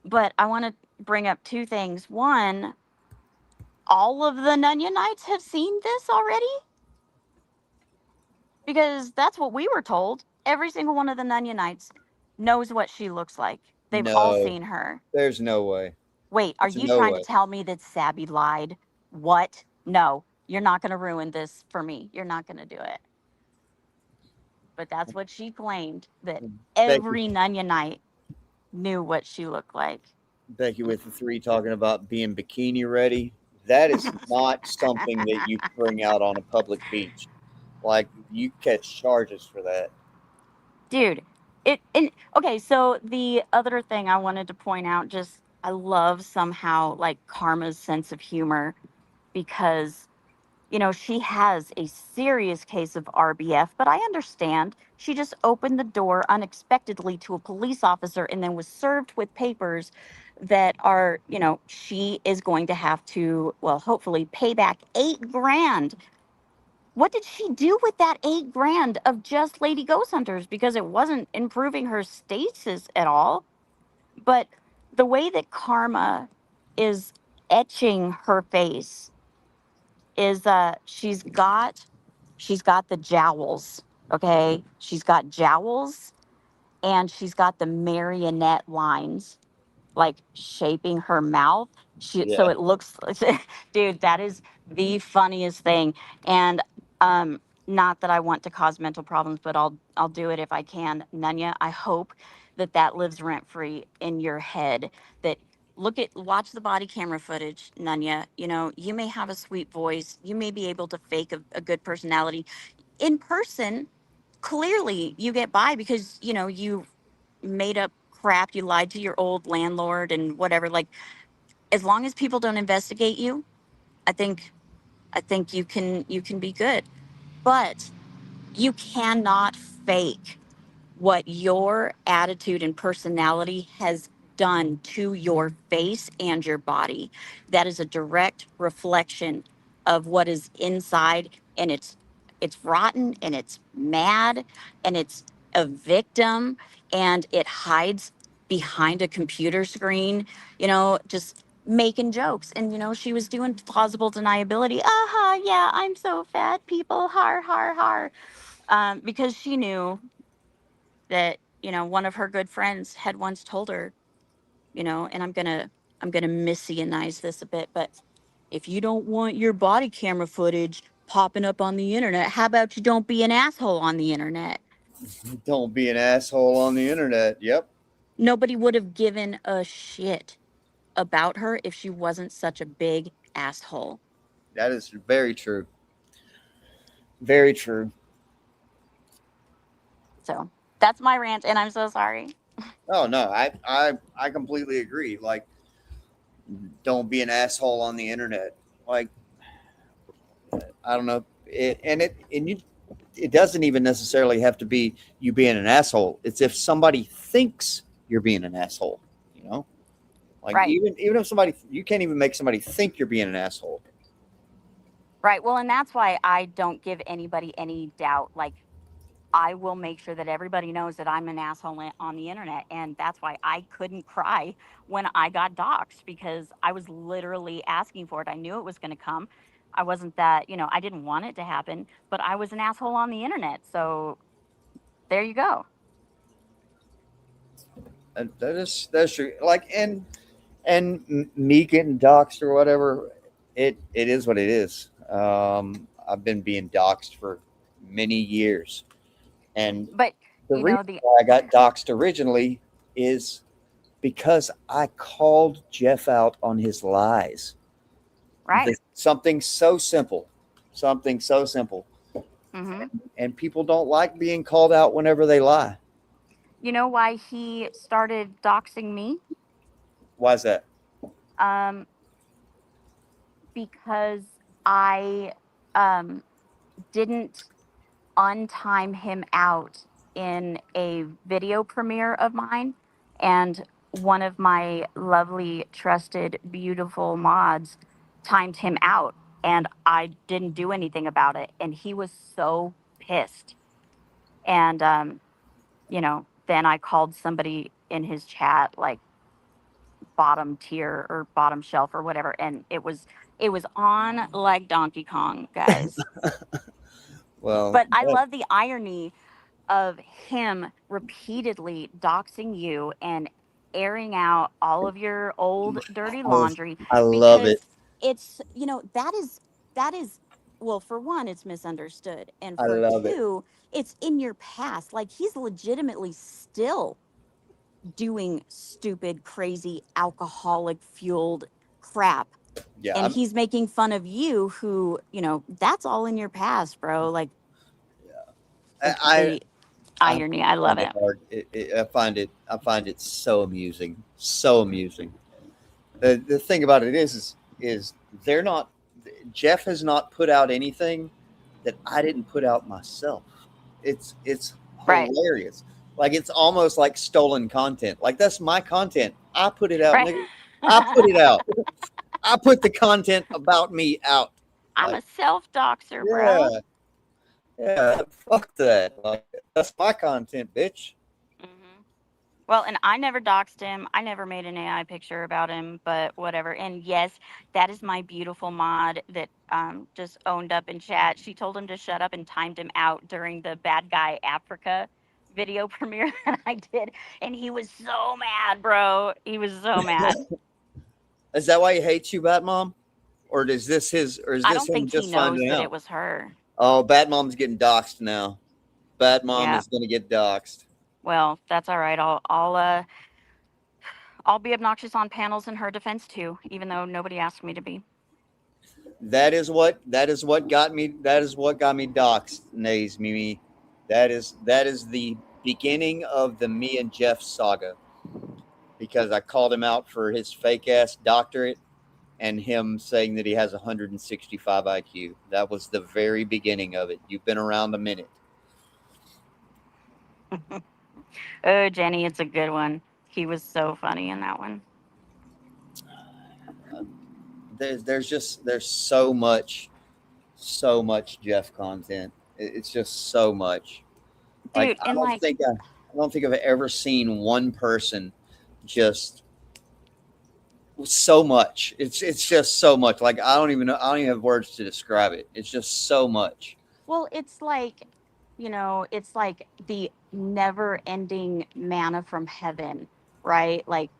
But I want to bring up two things. One, all of the Nunya Knights have seen this already because that's what we were told. Every single one of the Nunya Knights knows what she looks like. They've all No, seen her. there's no way. Wait, are There's you no trying to way. tell me that Sabby lied? What? No, you're not going to ruin this for me. You're not going to do it. But that's what she claimed, that Becky, every Nunya Knight knew what she looked like. Becky with the three talking about being bikini ready. That is not something that you bring out on a public beach. Like you catch charges for that. Dude, okay, so the other thing I wanted to point out, just I love somehow like Karma's sense of humor because she has a serious case of RBF, but I understand. She just opened the door unexpectedly to a police officer and then was served with papers that are, she is going to have to, well, hopefully pay back 8 grand. What did she do with that 8 grand of just Lady Ghost Hunters? Because it wasn't improving her status at all. But the way that Karma is etching her face is she's got the jowls, okay? She's got jowls and she's got the marionette lines like shaping her mouth. So Yeah. it looks dude, that is the funniest thing. And not that I want to cause mental problems, but I'll do it if I can. Nunya, I hope that lives rent free in your head. That watch the body camera footage, Nunya. You may have a sweet voice, you may be able to fake a good personality in person. Clearly you get by because you made up crap, you lied to your old landlord and whatever. Like, as long as people don't investigate you, i think I think you can be good. But you cannot fake what your attitude and personality has done to your face and your body. That is a direct reflection of what is inside, and it's rotten and it's mad and it's a victim, and it hides behind a computer screen, just making jokes. And she was doing plausible deniability. Aha, yeah, I'm so fat, people, har har har. Because she knew that one of her good friends had once told her, and I'm gonna messianize this a bit, but if you don't want your body camera footage popping up on the internet, how about you don't be an asshole on the internet? Don't be an asshole on the internet. Yep. Nobody would have given a shit about her if she wasn't such a big asshole. That is very true. Very true. So that's my rant, and I'm so sorry. Oh no, I completely agree. Like, don't be an asshole on the internet. Like, I don't know. It doesn't even necessarily have to be you being an asshole. It's if somebody thinks you're being an asshole, you know? Like Right. even if somebody, you can't even make somebody think you're being an asshole. Right. Well, and that's why I don't give anybody any doubt. Like, I will make sure that everybody knows that I'm an asshole on the internet. And that's why I couldn't cry when I got doxxed, because I was literally asking for it. I knew it was going to come. I wasn't that, I didn't want it to happen, but I was an asshole on the internet. So there you go. That's true. Like, and me getting doxxed or whatever, it is what it is. I've been being doxxed for many years, and But, the reason why I got doxxed originally is because I called Jeff out on his lies. right. Something so simple, something so simple, Hmm. and people don't like being called out whenever they lie. You know why he started doxing me? Why is that? Um, because I, um, didn't untime him out in a video premiere of mine, and one of my lovely, trusted, beautiful mods timed him out, and I didn't do anything about it, and he was so pissed. And then I called somebody in his chat, like bottom tier or bottom shelf or whatever, and it was on like Donkey Kong, guys. Well, But I love the irony of him repeatedly doxing you and airing out all of your old dirty laundry, I love it. because that is well, for one, it's misunderstood, and I for love it. two, it's in your past. Like, he's legitimately still doing stupid, crazy, alcoholic fueled crap, Yeah, and he's making fun of you, who, that's all in your past, bro. Like, I the irony, I love find it it. hard. I find it so amusing, so amusing. The thing about it is they're not. Jeff has not put out anything that I didn't put out myself. It's Right. hilarious. Like, it's almost like stolen content. Like, that's my content. I put it out, Right. nigga. I put it out. I put the content about me out. I'm Like, a self doxer, yeah, bro. yeah. Fuck that. Like, that's my content, bitch. Well, and I never doxed him. I never made an AI picture about him, but whatever. And yes, that is my beautiful mod that just owned up in chat. She told him to shut up and timed him out during the Bad Guy Africa video premiere that I did. And he was so mad, bro. He was so mad. Is that why he hates you, Bat Mom? Or is this his? Or is I this don't him think he just knows finding that out? it was her. Oh, Bat Mom's getting doxxed now. Bat Mom Yeah. is going to get doxxed. Well, that's all right. I'll be obnoxious on panels in her defense too, even though nobody asked me to be. That is what got me. That is what got me doxxed, Nays Mimi. That is the beginning of the me and Jeff saga, because I called him out for his fake ass doctorate and him saying that he has 165 IQ. That was the very beginning of it. You've been around a minute. Oh, Jenny, it's a good one. He was so funny in that one. There's so much Jeff content. It's just so much. Dude, Like, and like, I don't think I've ever seen one person just so much. It's just so much. Like, I don't even have words to describe it. It's just so much. well, it's like, it's like the never ending manna from heaven, right? Like,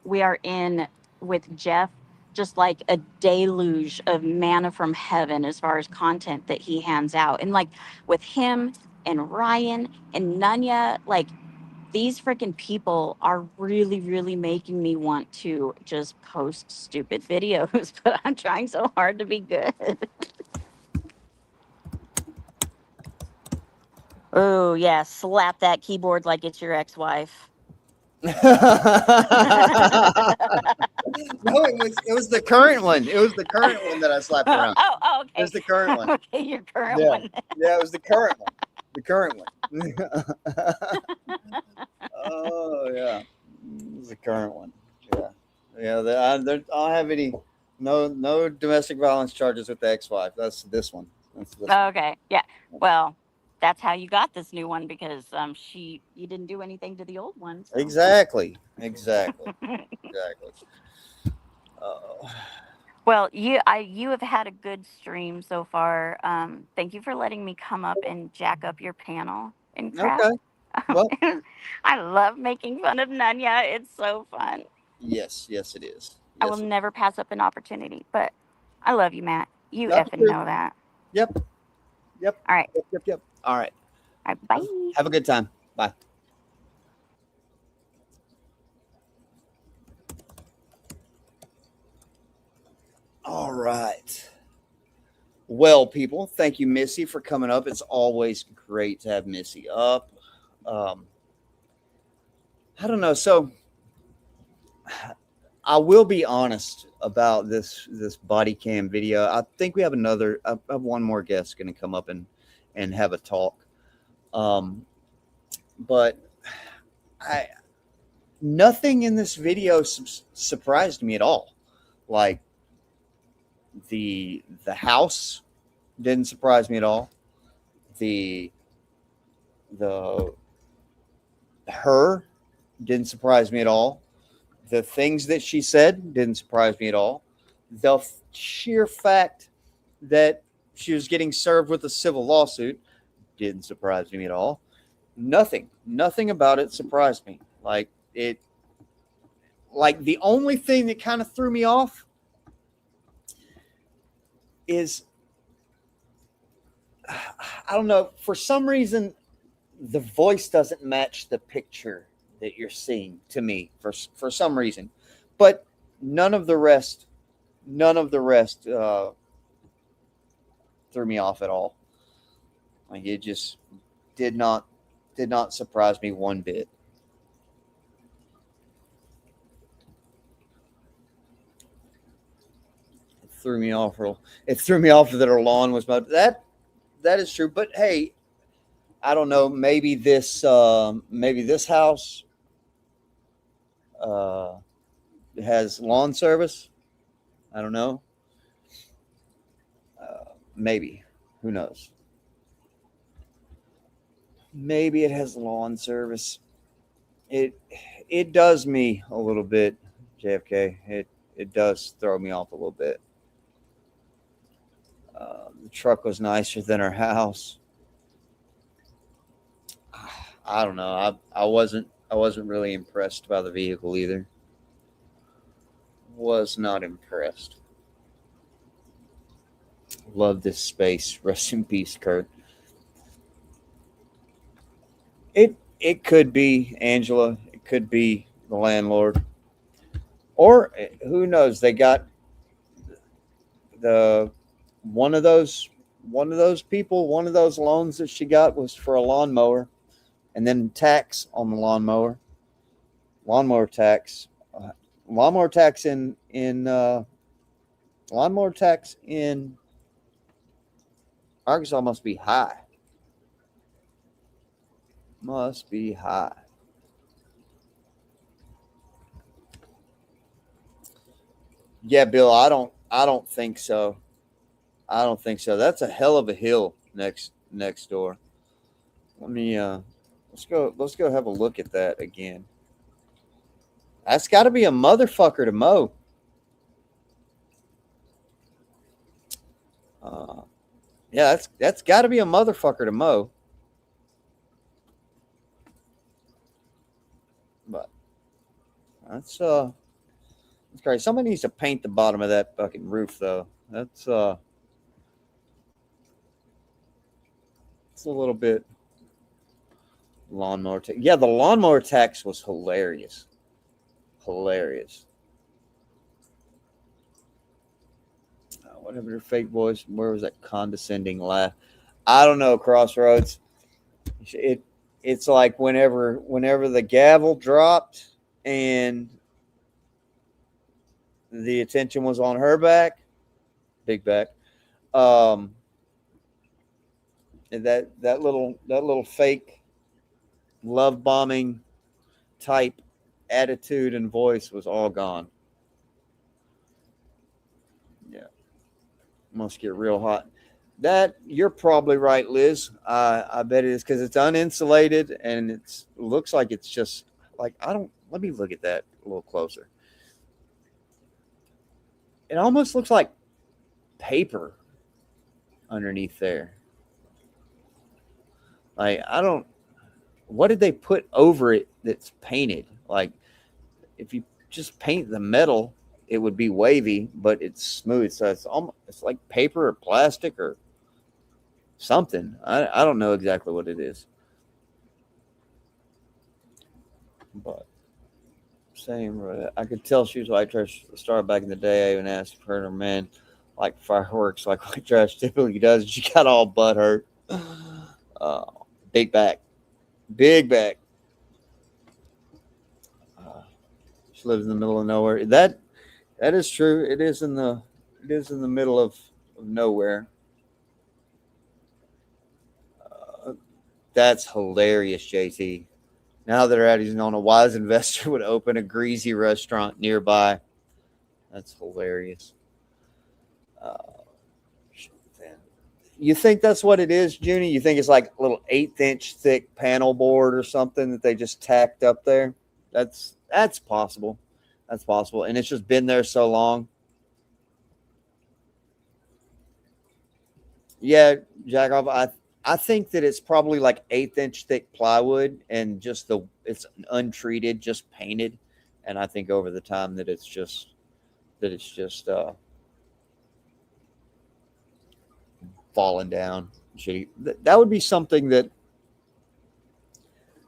we are in with Jeff, just like a deluge of manna from heaven as far as content that he hands out. And like, with him and Ryan and Nunya, like, these freaking people are really, really making me want to just post stupid videos, but I'm trying so hard to be good. Oh, yeah, slap that keyboard like it's your ex-wife. No, it was the current one. It was the current one that I slapped around. Oh, okay. It was the current one. Okay, your current Yeah. one. Yeah, it was the current one. The current one. Oh yeah, it was the current one. Yeah, yeah. I don't have any no domestic violence charges with the ex-wife. That's this one. That's this one. Okay, yeah. Well, that's how you got this new one, because you didn't do anything to the old one. So. Exactly. Well, you have had a good stream so far. Thank you for letting me come up and jack up your panel and crap. Okay. Well, I love making fun of Nunya. It's so fun. yes, it is. I will never pass up an opportunity. But I love you, Matt. You That's effing true. know that. Yep. All right. Yep. All right. All right. Bye. Have a good time. Bye. All right. Well, people, thank you, Missy, for coming up. It's always great to have Missy up. I don't know. So I will be honest about this body cam video. I think we have I have one more guest going to come up and have a talk. But nothing in this video surprised me at all. Like the house didn't surprise me at all. The her didn't surprise me at all. The things that she said didn't surprise me at all. The sheer fact that she was getting served with a civil lawsuit didn't surprise me at all. Nothing about it surprised me. Like the only thing that kind of threw me off is, I don't know, for some reason, the voice doesn't match the picture that you're seeing to me for some reason, but none of the rest threw me off at all. Like, it just did not surprise me one bit. It threw me off that her lawn was mowed. That is true, but hey, I don't know. Maybe this house has lawn service. I don't know. Maybe. Who knows? Maybe it has lawn service. It does me a little bit, JFK. It does throw me off a little bit. The truck was nicer than her house. I don't know. I wasn't really impressed by the vehicle either. Was not impressed. Love this space. Rest in peace, Kurt. It could be Angela. It could be the landlord. Or who knows? They got one of those people, one of those loans that she got was for a lawnmower, and then tax on the lawnmower. Lawnmower tax in Arkansas must be high. Must be high. Yeah, Bill, I don't think so. I don't think so. That's a hell of a hill next door. Let me let's go have a look at that again. That's got to be a motherfucker to mow. Yeah, that's got to be a motherfucker to mow. But that's great. Somebody needs to paint the bottom of that fucking roof, though. That's it's a little bit lawnmower tax. Yeah, the lawnmower tax was hilarious. Hilarious. Whatever their fake voice, where was that condescending laugh? I don't know, Crossroads. It's like whenever the gavel dropped and the attention was on her back, big back. And that little fake love bombing type attitude and voice was all gone. Yeah, must get real hot. That you're probably right, Liz. I bet it is because it's uninsulated and it looks like it's just like let me look at that a little closer. It almost looks like paper underneath there. Like, what did they put over it that's painted? Like, if you just paint the metal, it would be wavy, but it's smooth. So it's like paper or plastic or something. I don't know exactly what it is. But same, I could tell she was white trash star back in the day. I even asked her and her man like fireworks, like white trash typically does. And she got all butt hurt. Big back. She lives in the middle of nowhere. That is true. It is in the middle of nowhere. That's hilarious, JT. Now that they're at on a wise investor would open a greasy restaurant nearby. That's hilarious. You think that's what it is, Junie? You think it's like a little 1/8-inch thick panel board or something that they just tacked up there? That's possible. That's possible. And it's just been there so long. Yeah, Jacob, I think that it's probably like 1/8-inch thick plywood and just it's untreated, just painted. And I think over the time that it's just falling down. That would be something that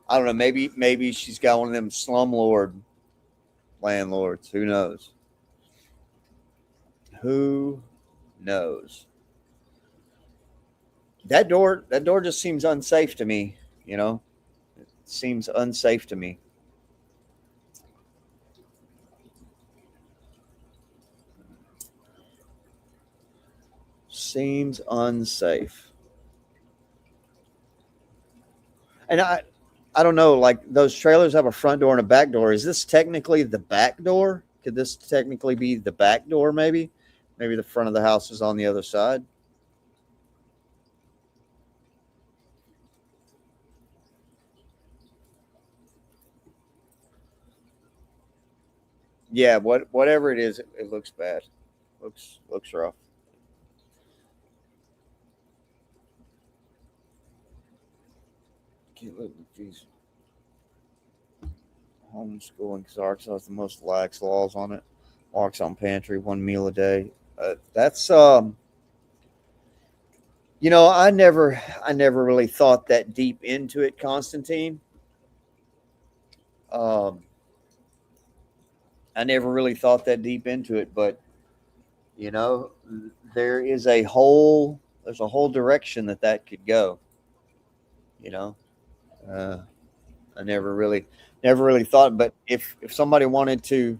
I don't know. Maybe she's got one of them slumlord landlords. Who knows? Who knows? That door just seems unsafe to me. You know, it seems unsafe to me. Seems unsafe. And I don't know, like those trailers have a front door and a back door. Is this technically the back door? Could this technically be the back door maybe? Maybe the front of the house is on the other side. Yeah, whatever it is, it looks bad. Looks rough. Can't live with these homeschooling because Arkansas has the most lax laws on it. Walks on pantry, 1 meal a day. That's I never really thought that deep into it, Constantine. I never really thought that deep into it, but there's a whole direction that could go. I never really thought, but if somebody wanted to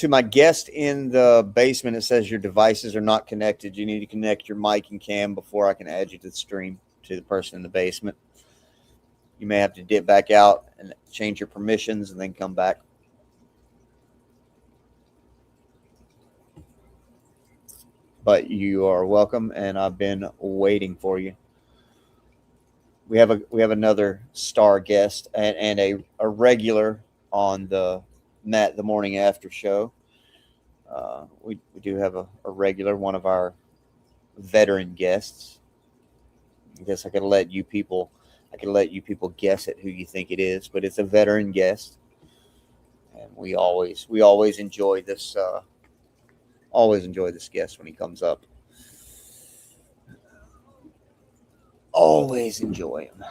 my guest in the basement, it says your devices are not connected. You need to connect your mic and cam before I can add you to the stream to the person in the basement. You may have to dip back out and change your permissions and then come back. But you are welcome, and I've been waiting for you. We have another star guest and a regular on the Matt the Morning After show. We do have a regular, one of our veteran guests. I guess I could let you people guess at who you think it is, but it's a veteran guest, and we always enjoy this. Always enjoy this guest when he comes up. Always enjoy him.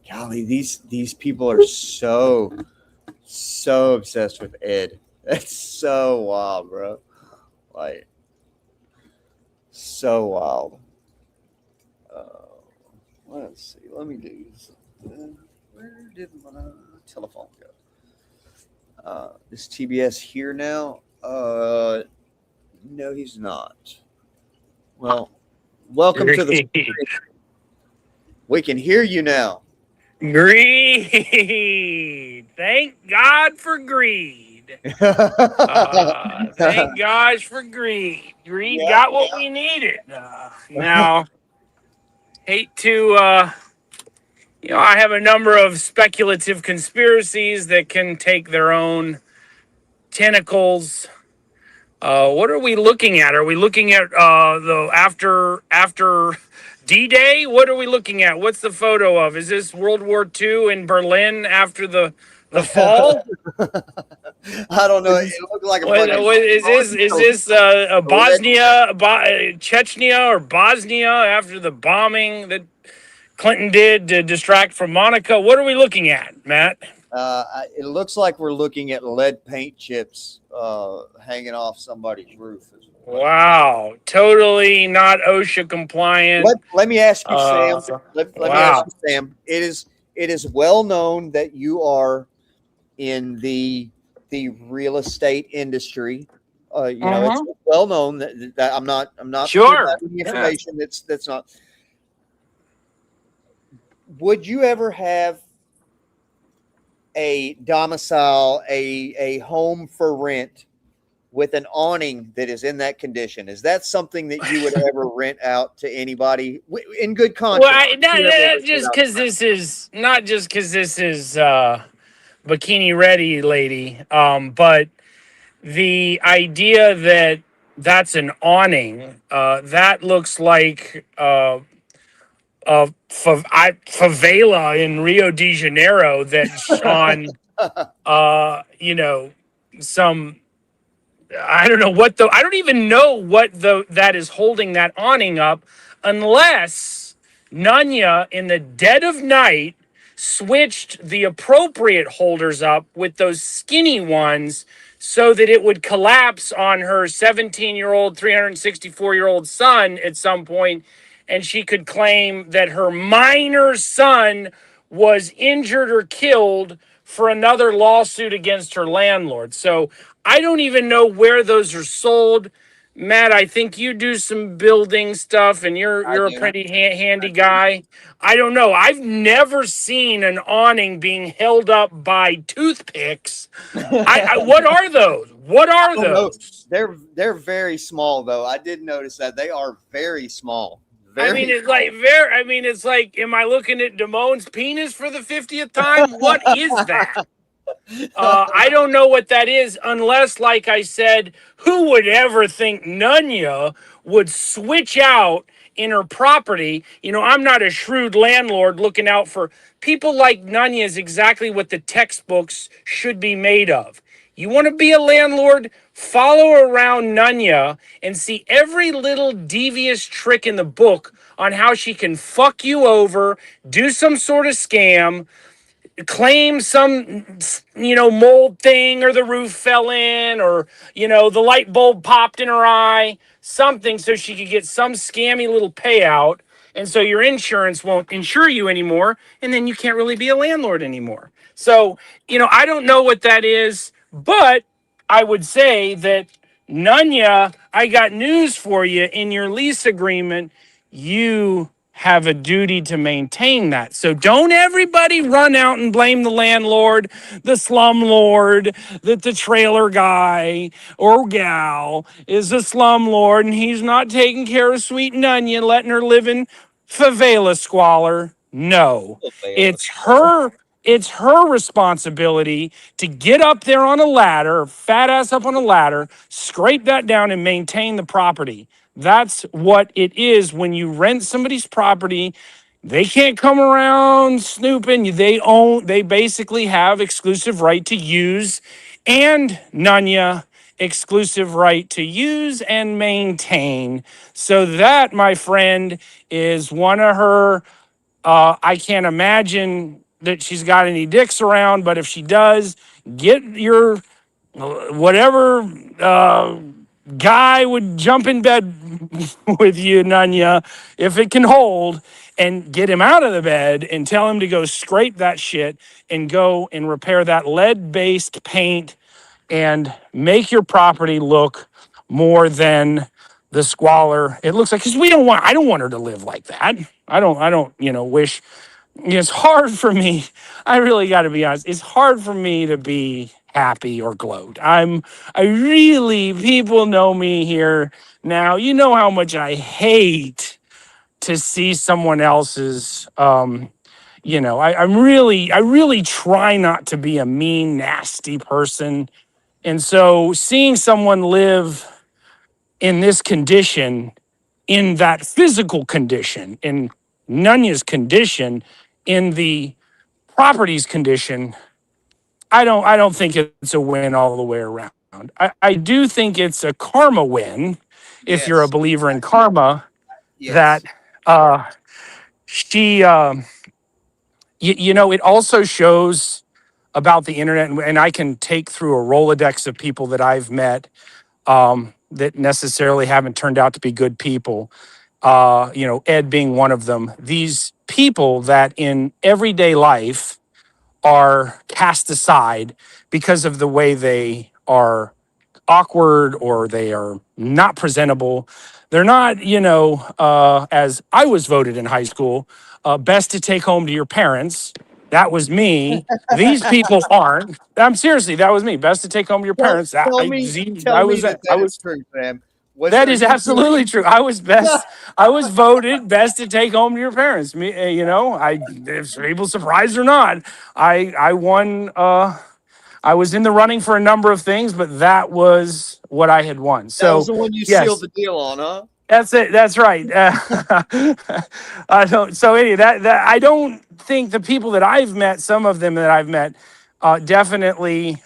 Golly, these people are so obsessed with Ed. That's so wild, bro. Like, so wild. Let's see. Let me do this. Where did my telephone go? Is TBS here now? No, he's not. Well, welcome to the. We can hear you now. Greed. Thank God for greed. Thank God for greed. Greed got what we needed. Now, hate to, I have a number of speculative conspiracies that can take their own tentacles. What are we looking at? Are we looking at the after D-Day? What are we looking at? What's the photo of? Is this World War II in Berlin after the fall? I don't know. It looked like Is this Bosnia, Chechnya, or Bosnia after the bombing that Clinton did to distract from Monica? What are we looking at, Matt? It looks like we're looking at lead paint chips hanging off somebody's roof. Is what it- Wow, totally not OSHA compliant. let me ask you, Sam. Uh, Let me ask wow. you, Sam. It is well known that you are in the real estate industry. It's Mhm. well known that I'm not Sure. providing Yeah. information that's not. Would you ever have a domicile, a home for rent with an awning that is in that condition? Is that something that you would ever rent out to anybody in good Well, conscience? Would you ever rent it just out? because this is not just because this is bikini ready, lady, but the idea that that's an awning, that looks like favela in Rio de Janeiro that's on, some I don't know what the I don't even know what the that is holding that awning up unless Nunya in the dead of night switched the appropriate holders up with those skinny ones so that it would collapse on her 17-year-old 364-year-old son at some point, and she could claim that her minor son was injured or killed for another lawsuit against her landlord. So I don't even know where those are sold. Matt, I think you do some building stuff, and I you're a do. pretty handy guy. I don't know. I've never seen an awning being held up by toothpicks. What are those? What are don't know. those? They're very small though. I did notice that they are very small. I mean, Very. it's like very. I mean, it's like, am I looking at Damone's penis for the 50th time? What is that? I don't know what that is, unless, like I said, who would ever think Nunya would switch out in her property? I'm not a shrewd landlord looking out for people like Nunya, is exactly what the textbooks should be made of. You want to be a landlord? Follow around Nunya and see every little devious trick in the book on how she can fuck you over, do some sort of scam, claim some mold thing, or the roof fell in, or the light bulb popped in her eye, something, so she could get some scammy little payout, and so your insurance won't insure you anymore, and then you can't really be a landlord anymore. So I don't know what that is, but I would say that, Nunya, I got news for you. In your lease agreement, you have a duty to maintain that. So don't everybody run out and blame the landlord, the slumlord, that the trailer guy or gal is a slumlord and he's not taking care of sweet Nunya, letting her live in favela squalor. No, it's her. It's her responsibility to get up there on a ladder, fat ass up on a ladder, scrape that down and maintain the property. That's what it is when you rent somebody's property. They can't come around snooping. They basically have exclusive right to use, and Nunya, exclusive right to use and maintain. So that, my friend, is one of her. I can't imagine that she's got any dicks around, but if she does, get your whatever guy would jump in bed with you, Nunya, if it can hold, and get him out of the bed and tell him to go scrape that shit and go and repair that lead-based paint and make your property look more than the squalor it looks like. Because I don't want her to live like that. I don't wish. It's hard for me. I really got to be honest. It's hard for me to be happy or gloat. People know me here now. You know how much I hate to see someone else's, I really try not to be a mean, nasty person. And so seeing someone live in this condition, in that physical condition, in Nunya's condition, in the property's condition, I don't think it's a win all the way around. I do think it's a karma win, if you're a Yes. believer in karma, that Yes. uh, she, it also shows about the internet, and I can take through a Rolodex of people that I've met that necessarily haven't turned out to be good people. Ed being one of them. These people that in everyday life are cast aside because of the way they are awkward or they are not presentable. They're not, as I was voted in high school, best to take home to your parents. That was me. These people aren't. I'm seriously, that was me. Best to take home to your parents. Tell me that I is was. true, Sam. That is absolutely true. I was best. I was voted best to take home to your parents. Me, if people surprised or not, I won. I was in the running for a number of things, but that was what I had won. That was So the one you yes, sealed the deal on, huh? that's it. That's right. I don't. So anyway, that I don't think the people that I've met, some of them that I've met, definitely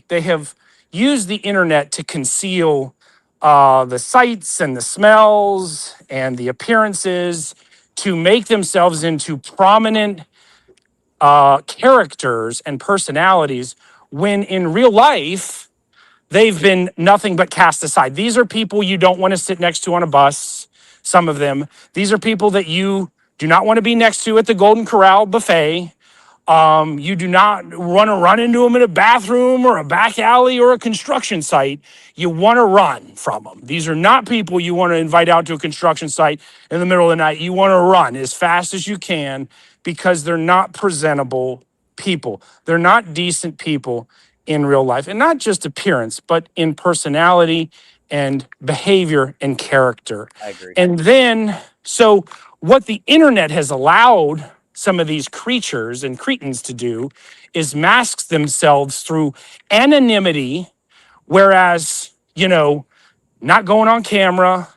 they have used the internet to conceal the sights and the smells and the appearances to make themselves into prominent characters and personalities. When in real life they've been nothing but cast aside. These are people you don't want to sit next to on a bus, some of them. These are people that you do not want to be next to at the Golden Corral buffet. You do not want to run into them in a bathroom or a back alley or a construction site. You want to run from them. These are not people you want to invite out to a construction site in the middle of the night. You want to run as fast as you can because they're not presentable people. They're not decent people in real life, and not just appearance, but in personality and behavior and character. I agree. And then, so what the internet has allowed some of these creatures and cretins to do is mask themselves through anonymity, whereas, not going on camera,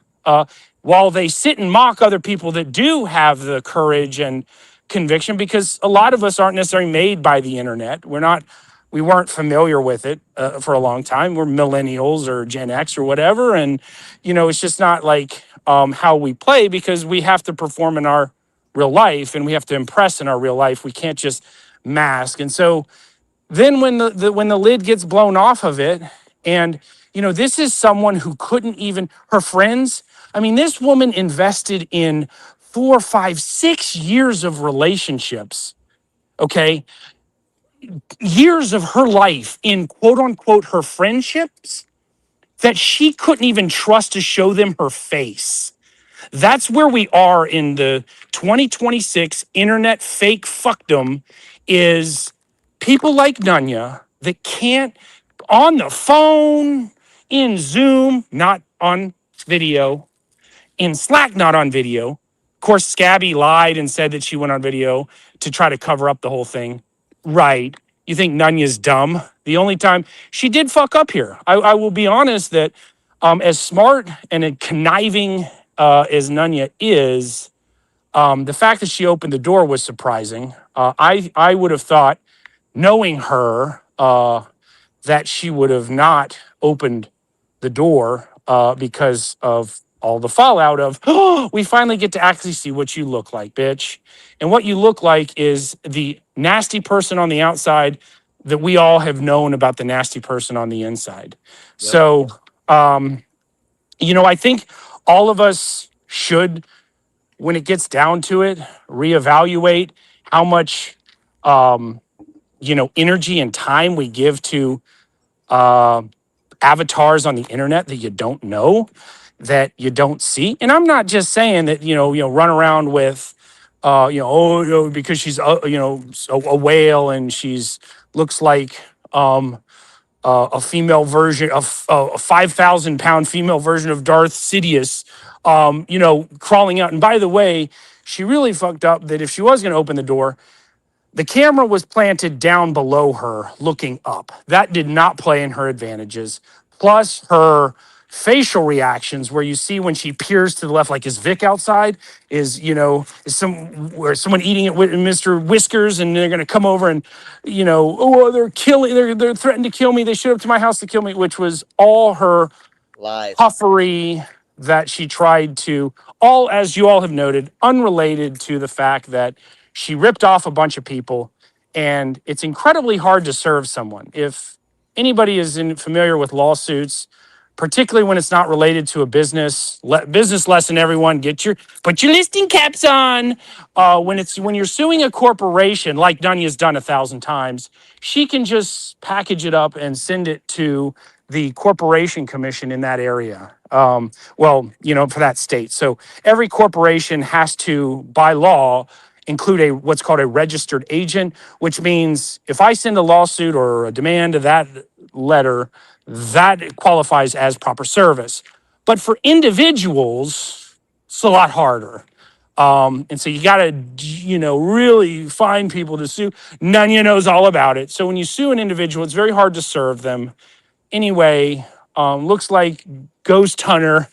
while they sit and mock other people that do have the courage and conviction, because a lot of us aren't necessarily made by the internet. We weren't familiar with it for a long time. We're millennials or Gen X or whatever. And, it's just not like how we play, because we have to perform in our real life and we have to impress in our real life. We can't just mask. And so then when when the lid gets blown off of it, and this is someone who couldn't even, her friends, I mean, this woman invested in 4, 5, 6 years of relationships, okay, years of her life in quote unquote her friendships that she couldn't even trust to show them her face. That's where we are in the 2026 internet fake fuckdom, is people like Nunya that can't, on the phone, in Zoom, not on video, in Slack, not on video. Of course, Scabby lied and said that she went on video to try to cover up the whole thing. Right. You think Nunya's dumb? The only time she did fuck up here, I will be honest that as smart and conniving as Nunya is, the fact that she opened the door was surprising. I would have thought, knowing her, that she would have not opened the door because of all the fallout of, oh, we finally get to actually see what you look like, bitch. And what you look like is the nasty person on the outside that we all have known about the nasty person on the inside. Yep. So, I think all of us should, when it gets down to it, reevaluate how much, energy and time we give to avatars on the internet that you don't know, that you don't see. And I'm not just saying that, run around with, because she's, a whale and she's looks like a female version of a 5,000-pound female version of Darth Sidious, crawling out. And by the way, she really fucked up that if she was going to open the door, the camera was planted down below her, looking up. That did not play in her advantages. Plus, her facial reactions, where you see when she peers to the left, like is Vic outside? Is someone eating it with Mr. Whiskers, and they're going to come over and, they're killing, they're threatening to kill me. They showed up to my house to kill me, which was all her Lies. puffery that she tried to, all, as you all have noted, unrelated to the fact that she ripped off a bunch of people and it's incredibly hard to serve someone. If anybody is familiar with lawsuits, particularly when it's not related to a business lesson, everyone put your listing caps on. When you're suing a corporation, like Dunya's done 1,000 times, she can just package it up and send it to the corporation commission in that area. For that state. So every corporation has to, by law, include what's called a registered agent, which means if I send a lawsuit or a demand to that letter, that qualifies as proper service. But for individuals, it's a lot harder. And so you got to, really find people to sue. Nunya knows all about it. So when you sue an individual, it's very hard to serve them. Anyway, looks like Ghost Hunter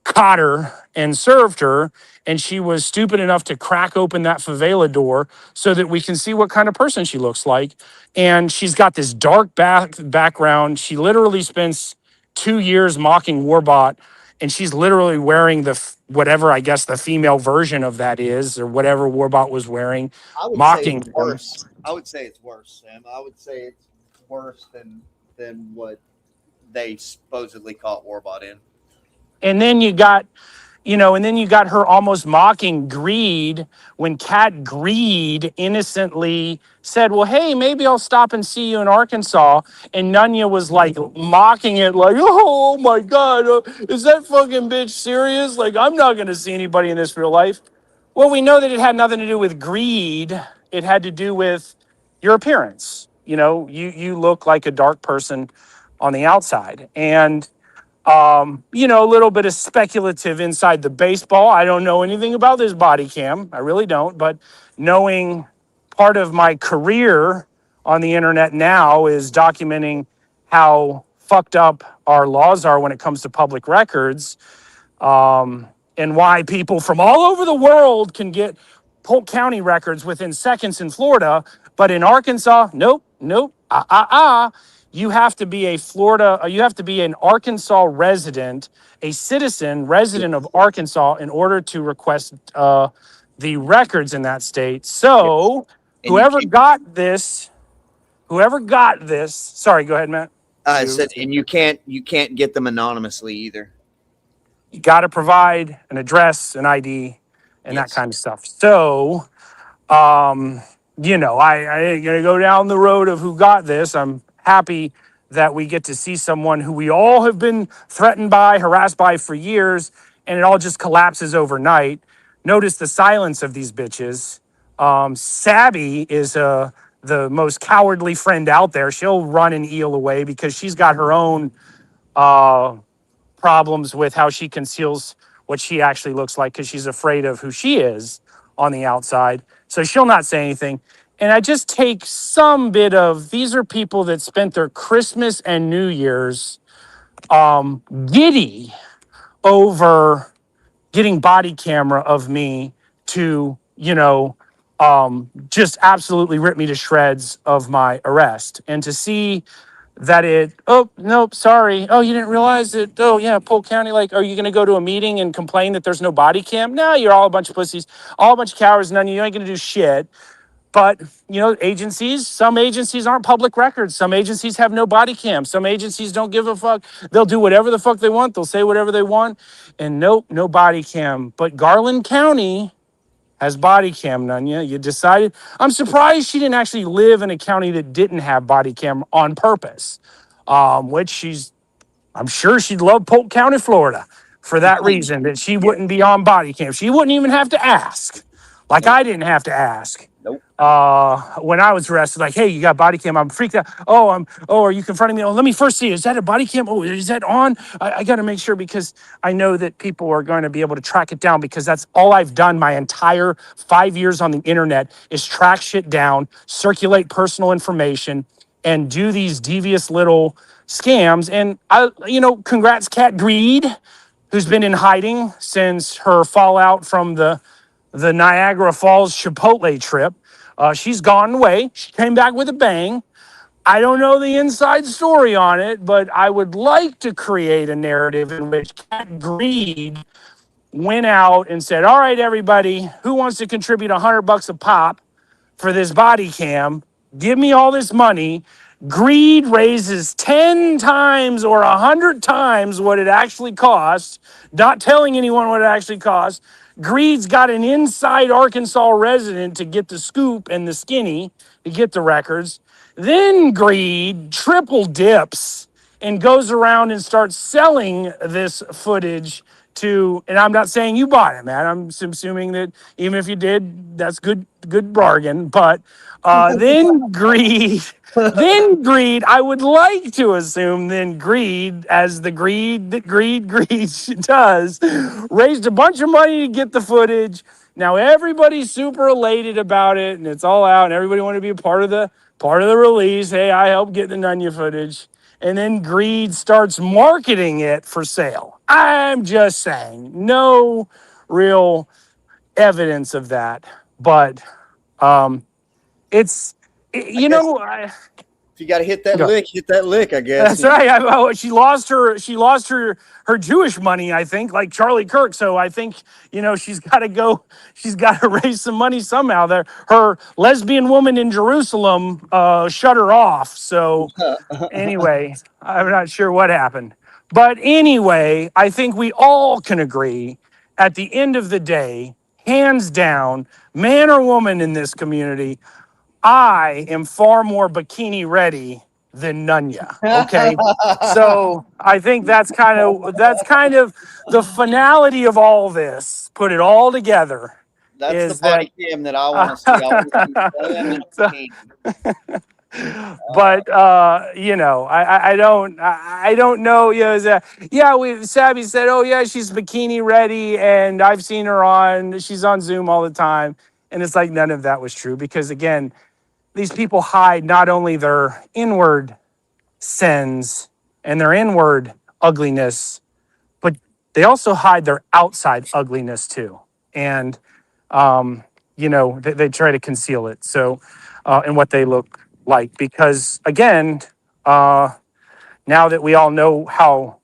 caught her and served her, and she was stupid enough to crack open that favela door so that we can see what kind of person she looks like. And she's got this dark background. She literally spends 2 years mocking Warbot, and she's literally wearing whatever I guess the female version of that is, or whatever Warbot was wearing, I would say mocking it's them. worse. I would say it's worse, Sam. I would say it's worse than what they supposedly caught Warbot in. And then you got her almost mocking Greed when Cat Greed innocently said, well, hey, maybe I'll stop and see you in Arkansas. And Nunya was like mocking it like, oh my God, is that fucking bitch serious? Like, I'm not going to see anybody in this real life. Well, we know that it had nothing to do with greed. It had to do with your appearance. You look like a dark person on the outside. And a little bit of speculative inside the baseball. I don't know anything about this body cam. I really don't. But knowing part of my career on the internet now is documenting how fucked up our laws are when it comes to public records, and why people from all over the world can get Polk County records within seconds in Florida, but in Arkansas, nope. You have to be you have to be an Arkansas resident, a citizen, resident of Arkansas, in order to request the records in that state. So And you whoever got this, sorry, go ahead, Matt. I said, and you can't get them anonymously either. You got to provide an address, an ID, and that kind of stuff. So, I ain't gonna go down the road of who got this. I'm happy that we get to see someone who we all have been threatened by, harassed by for years, and it all just collapses overnight. Notice the silence of these bitches. Sabby is the most cowardly friend out there. She'll run and eel away because she's got her own problems with how she conceals what she actually looks like because she's afraid of who she is on the outside. So she'll not say anything. And I just take some bit of, these are people that spent their Christmas and New Year's giddy over getting body camera of me to, just absolutely rip me to shreds of my arrest. And to see that oh, nope, sorry. Oh, you didn't realize it. Oh, yeah, Polk County. Like, are you going to go to a meeting and complain that there's no body cam? No, you're all a bunch of pussies, all a bunch of cowards. None of you ain't going to do shit. But, some agencies aren't public records. Some agencies have no body cam. Some agencies don't give a fuck. They'll do whatever the fuck they want. They'll say whatever they want. And nope, no body cam. But Garland County has body cam, Nunya. You decided. I'm surprised she didn't actually live in a county that didn't have body cam on purpose, I'm sure she'd love Polk County, Florida, for that reason, that she wouldn't be on body cam. She wouldn't even have to ask, like I didn't have to ask. Nope. When I was arrested, like, hey, you got body cam. I'm freaked out. Oh, are you confronting me? Oh, let me first see. Is that a body cam? Oh, is that on? I got to make sure because I know that people are going to be able to track it down because that's all I've done my entire 5 years on the internet is track shit down, circulate personal information, and do these devious little scams. And congrats, Cat Greed, who's been in hiding since her fallout from the Niagara Falls Chipotle trip. She's gone away. She came back with a bang. I don't know the inside story on it, but I would like to create a narrative in which Cat Greed went out and said, all right, everybody, who wants to contribute $100 a pop for this body cam. Give me all this money. Greed raises 10 times or 100 times what it actually costs, not telling anyone what it actually costs. Greed's got an inside Arkansas resident to get the scoop and the skinny to get the records. Then Greed triple dips and goes around and starts selling this footage to, and I'm not saying you bought it, man. I'm assuming that even if you did, that's good bargain. But then greed, then greed. I would like to assume then greed, as the greed that greed does, raised a bunch of money to get the footage. Now everybody's super elated about it, and it's all out, and everybody wanted to be a part of the release. Hey, I helped get the Nunya footage. And then Greed starts marketing it for sale. I'm just saying, no real evidence of that, but it's I you guess know. if you got to hit that Go. lick, hit that lick. I guess. That's right. She lost her Jewish money, I think, like Charlie Kirk. So I think she's got to go. She's got to raise some money somehow. There, her lesbian woman in Jerusalem shut her off. So anyway, I'm not sure what happened, but anyway, I think we all can agree at the end of the day, hands down, man or woman in this community, I am far more bikini ready than Nunya. Okay. So I think that's kind of the finality of all this. Put it all together. That's the Is that body cam that I want to see. I want to see them so, in but I don't know. Sabby said, oh yeah, she's bikini ready, and I've seen her she's on Zoom all the time, and it's like none of that was true, because again, these people hide not only their inward sins and their inward ugliness, but they also hide their outside ugliness too. And, they try to conceal it. So, and what they look like, because again, now that we all know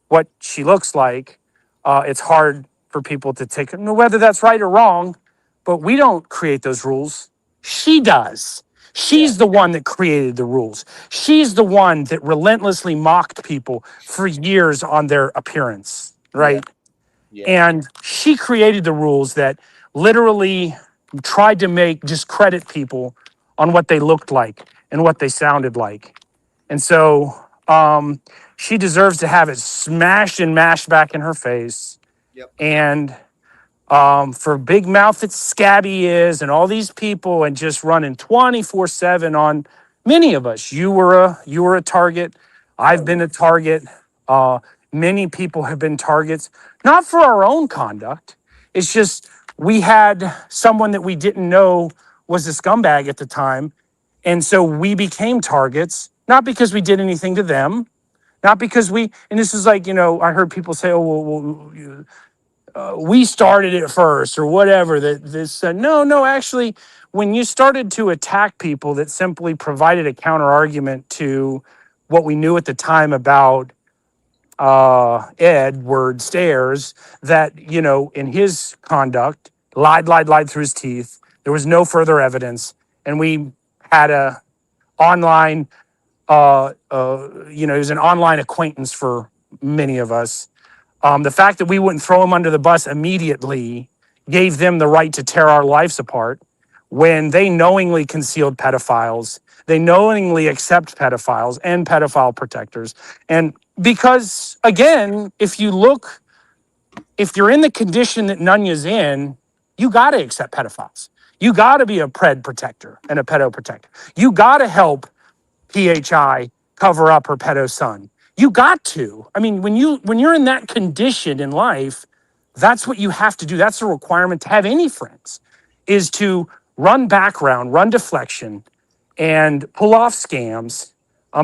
what she looks like, it's hard for people to take it, whether that's right or wrong, but we don't create those rules. She does. She's the one that created the rules. She's the one that relentlessly mocked people for years on their appearance, right? Yeah. And she created the rules that literally tried to discredit people on what they looked like and what they sounded like. And so she deserves to have it smashed and mashed back in her face. Yep. And for big mouth that Scabby is, and all these people, and just running 24/7 on many of us. You were a target. I've been a target. Many people have been targets, not for our own conduct. It's just we had someone that we didn't know was a scumbag at the time. And so we became targets, not because we did anything to them, not because and this is like, I heard people say, oh, we started it first or whatever. No, actually, when you started to attack people that simply provided a counter argument to what we knew at the time about Edward Stairs, that, in his conduct, lied through his teeth. There was no further evidence. And we had a online, he was an online acquaintance for many of us. The fact that we wouldn't throw him under the bus immediately gave them the right to tear our lives apart when they knowingly concealed pedophiles. They knowingly accept pedophiles and pedophile protectors. And because, again, if you're in the condition that Nunya's in, you got to accept pedophiles. You got to be a pred protector and a pedo protector. You got to help PHI cover up her pedo son. You got to. I mean, when you're in that condition in life, that's what you have to do. That's a requirement to have any friends, is to run background, run deflection, and pull off scams.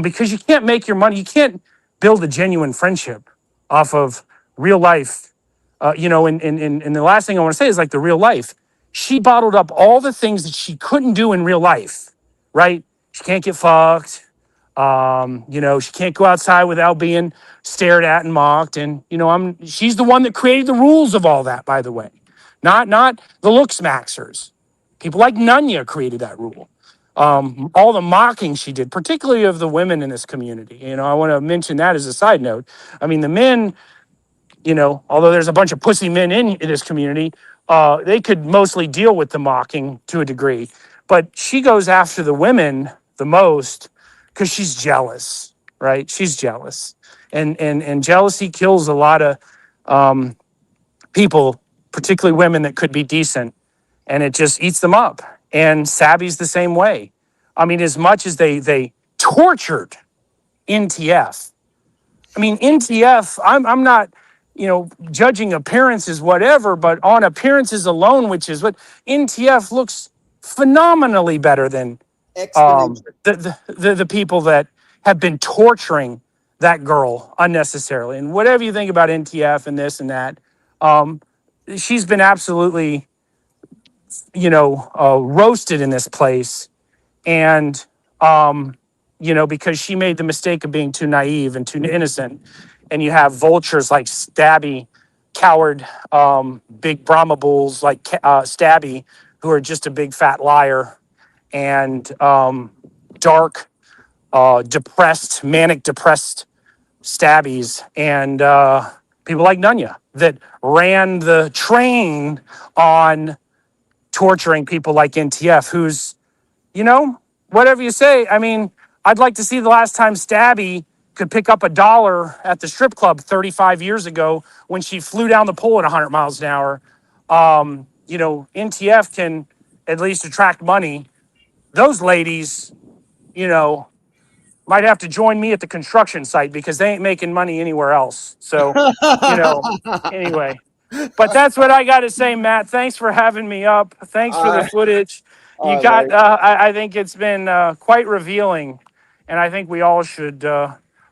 Because you can't make your money. You can't build a genuine friendship off of real life. And the last thing I want to say is like the real life. She bottled up all the things that she couldn't do in real life, right? She can't get fucked. She can't go outside without being stared at and mocked. And, she's the one that created the rules of all that, by the way. Not the looks maxers. People like Nunya created that rule. All the mocking she did, particularly of the women in this community. I want to mention that as a side note. I mean, the men, although there's a bunch of pussy men in this community, they could mostly deal with the mocking to a degree. But she goes after the women the most because she's jealous, right? She's jealous. And jealousy kills a lot of people, particularly women that could be decent, and it just eats them up. And Savvy's the same way. I mean, as much as they tortured NTF. I mean, NTF, I'm not, judging appearances, whatever, but on appearances alone, which is what NTF looks phenomenally better than Exponential. the people that have been torturing that girl unnecessarily. And whatever you think about NTF and this and that, she's been absolutely, roasted in this place. And, because she made the mistake of being too naive and too innocent. And you have vultures like Stabby, coward, big Brahma bulls like Stabby, who are just a big fat liar, and dark, depressed, manic depressed Stabbies, and people like Nunya that ran the train on torturing people like NTF, who's, whatever you say. I mean, I'd like to see the last time Stabby could pick up $1 at the strip club 35 years ago when she flew down the pole at 100 miles an hour. NTF can at least attract money. Those ladies, might have to join me at the construction site because they ain't making money anywhere else. So, anyway. But that's what I got to say, Matt. Thanks for having me up. Thanks for All the right. footage. All You right, got, buddy. I think it's been quite revealing. And I think we all should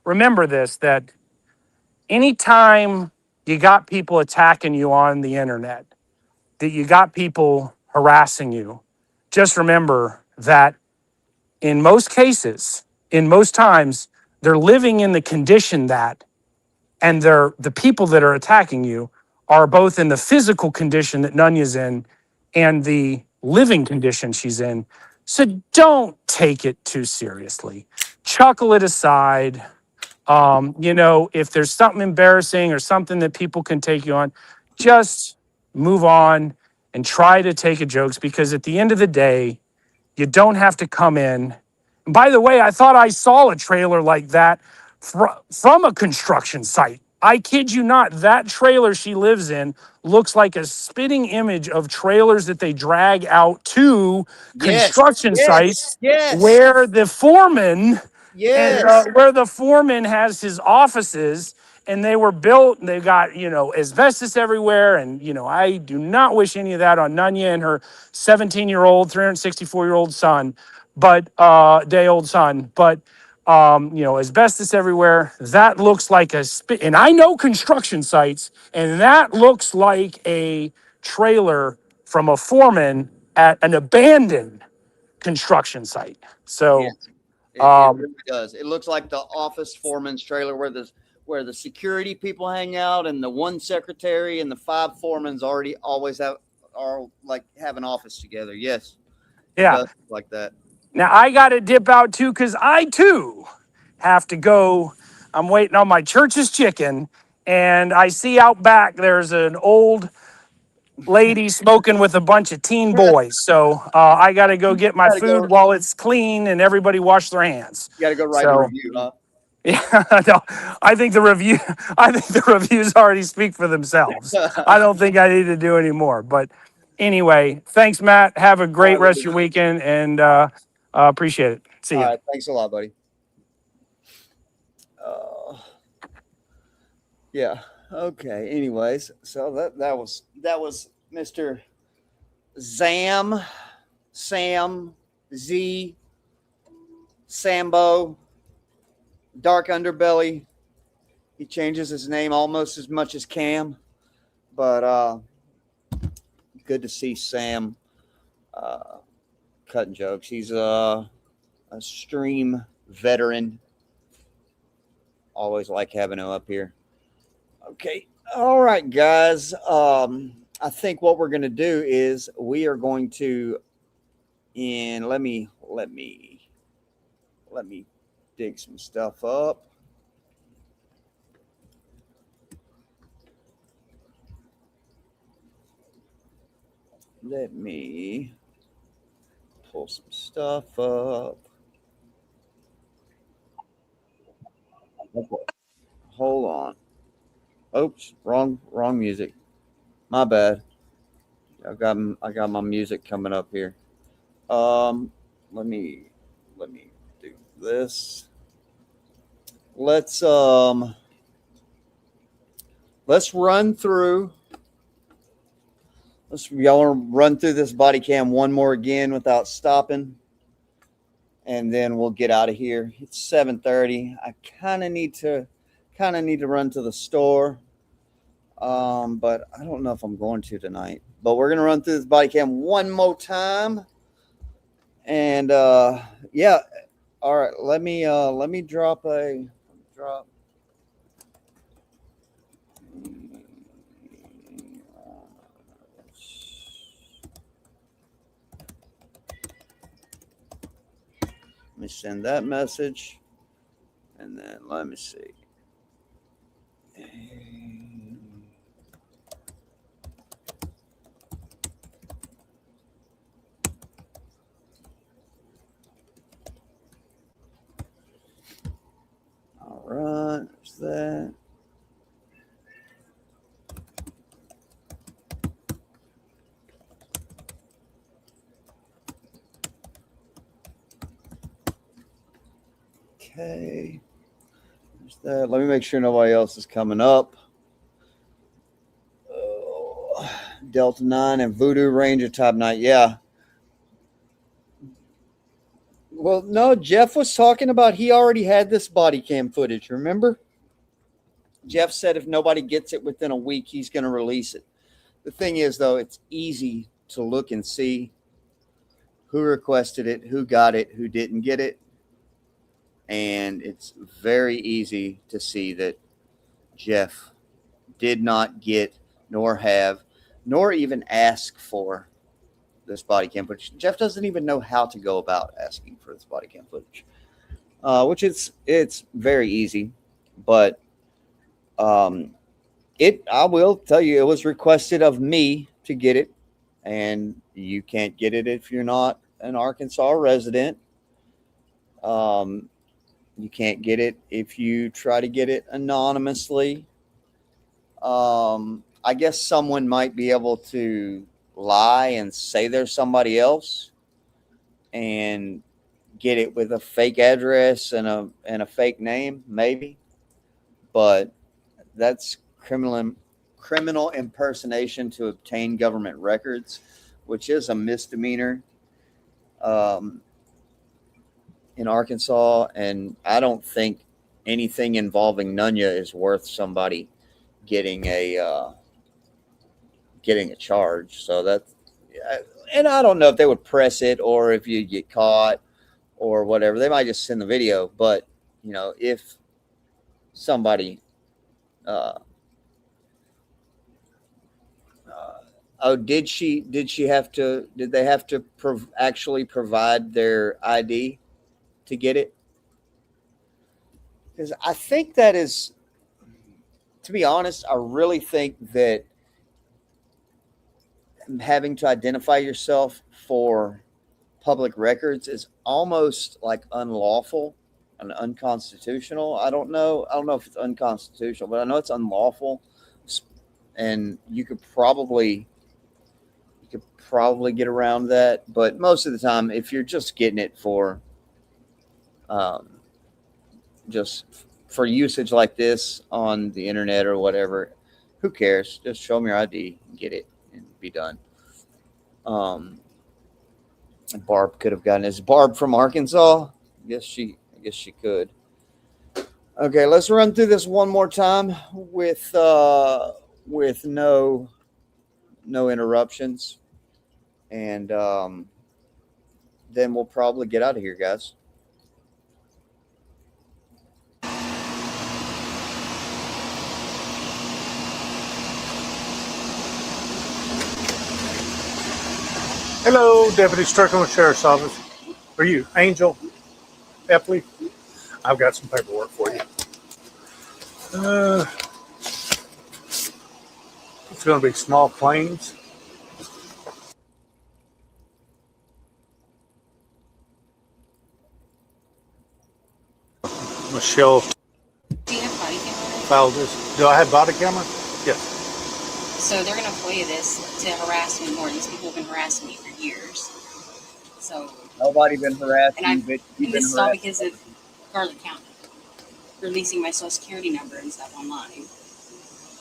remember this, that anytime you got people attacking you on the internet, that you got people harassing you, just remember that in most cases, in most times, they're living in the condition that, and the people that are attacking you are both in the physical condition that Nunya's in and the living condition she's in. So don't take it too seriously. Chuckle it aside. If there's something embarrassing or something that people can take you on, just move on and try to take a jokes, because at the end of the day, you don't have to come in. And by the way, I thought I saw a trailer like that from a construction site. I kid you not, that trailer she lives in looks like a spitting image of trailers that they drag out to Yes. construction sites Yes. where the foreman and Yes. where the foreman has his offices, and they were built, and they've got, asbestos everywhere. And, I do not wish any of that on Nunya and her 17-year-old, 364-year-old son, but day old son. But, asbestos everywhere. That looks like and I know construction sites, and that looks like a trailer from a foreman at an abandoned construction site. So, Yes. It really does. It looks like the office foreman's trailer where the security people hang out, and the one secretary and the 5 foremans always have an office together. Yes. It yeah. does look like that. Now I got to dip out too, because I too have to go. I'm waiting on my church's chicken, and I see out back there's an old lady smoking with a bunch of teen boys. So I got to go get my Gotta food go. while it's clean and everybody wash their hands. You got to go write a So review, huh? yeah, no, I think the reviews already speak for themselves. I don't think I need to do any more. But anyway, thanks, Matt. Have a great All right, rest of buddy. your weekend, and appreciate it. See All you. right. Thanks a lot, buddy. Yeah. Okay. Anyways, so that was Mr. Sam Z Sambo Dark Underbelly. He changes his name almost as much as Cam, but good to see Sam cutting jokes. He's a stream veteran. Always like having him up here. Okay. All right, guys. I think what we're going to do is we are going to And let me dig some stuff up. Let me pull some stuff up. Hold on. Oops, wrong music. My bad. I got my music coming up here. Let me do this. Let's run through. Y'all want to run through this body cam one more again without stopping, and then we'll get out of here. It's 7:30. I kind of need to run to the store, but I don't know if I'm going to tonight. But we're gonna run through this body cam one more time, and yeah. All right, let me drop. Let me send that message, and then let me see. All right, there's that. Okay. There's that. Let me make sure nobody else is coming up. Delta 9 and Voodoo Ranger Top Night. Yeah. Well, no, Jeff was talking about he already had this body cam footage, remember? Jeff said if nobody gets it within a week, he's going to release it. The thing is, though, it's easy to look and see who requested it, who got it, who didn't get it. And it's very easy to see that Jeff did not get, nor even ask for this body cam footage. Jeff doesn't even know how to go about asking for this body cam footage, which it's very easy. But I will tell you, it was requested of me to get it, and you can't get it if you're not an Arkansas resident. You can't get it if you try to get it anonymously. I guess someone might be able to lie and say there's somebody else and get it with a fake address and a fake name, maybe. But that's criminal impersonation to obtain government records, which is a misdemeanor in Arkansas. And I don't think anything involving Nunya is worth somebody getting a charge. So that's, and I don't know if they would press it or if you get caught or whatever. They might just send the video. But if somebody did they have to actually provide their ID to get it? Because I think that is, to be honest, I really think that having to identify yourself for public records is almost like unlawful and unconstitutional. I don't know if it's unconstitutional, but I know it's unlawful, and you could probably get around that. But most of the time, if you're just getting it for just for usage like this on the internet or whatever, who cares? Just show them your ID and get it and be done. Barb could have gotten it. Is Barb from Arkansas? I guess she could. Okay, let's run through this one more time with no interruptions, and then we'll probably get out of here, guys. Hello, Deputy Strickland, Sheriff's Office. Are you Angel Epley? I've got some paperwork for you. It's going to be small claims. Michelle Do you have body camera? filed this. Do I have body camera? Yes. So they're going to FOIA this to harass me more. These people have been harassing me for years. So, Nobody been harassing and you, bitch. and this is all because of Garland County releasing my social security number and stuff online.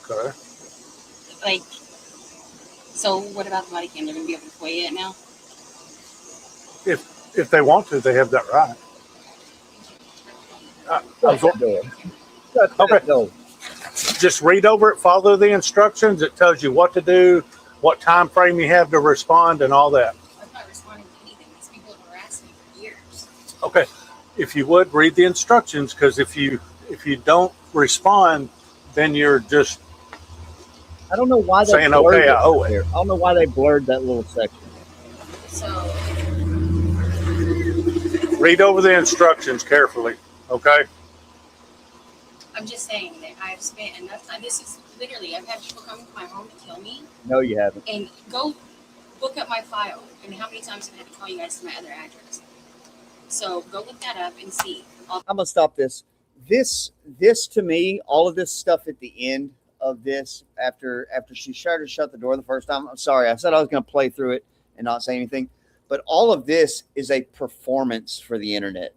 Okay. Like, so what about the body cam? They're going to be able to FOIA it now? If they want to, they have that right. Okay. Just read over it, follow the instructions. It tells you what to do, what time frame you have to respond, and all that. I'm not responding to anything. These people have harassed me for years. Okay. If you would read the instructions, because if you don't respond, then you're just I don't know why they saying, blurred okay, I owe it. there. I don't know why they blurred that little section. So, Read over the instructions carefully, okay? I'm just saying that I've spent enough time. This is literally, I've had people come to my home to kill me. No, you haven't. And go look up my file and how many times have I had to call you guys to my other address. So go look that up and see. I'm gonna stop this. This to me, all of this stuff at the end of this, after she tried to shut the door the first time. I'm sorry, I said I was gonna play through it and not say anything, but all of this is a performance for the internet.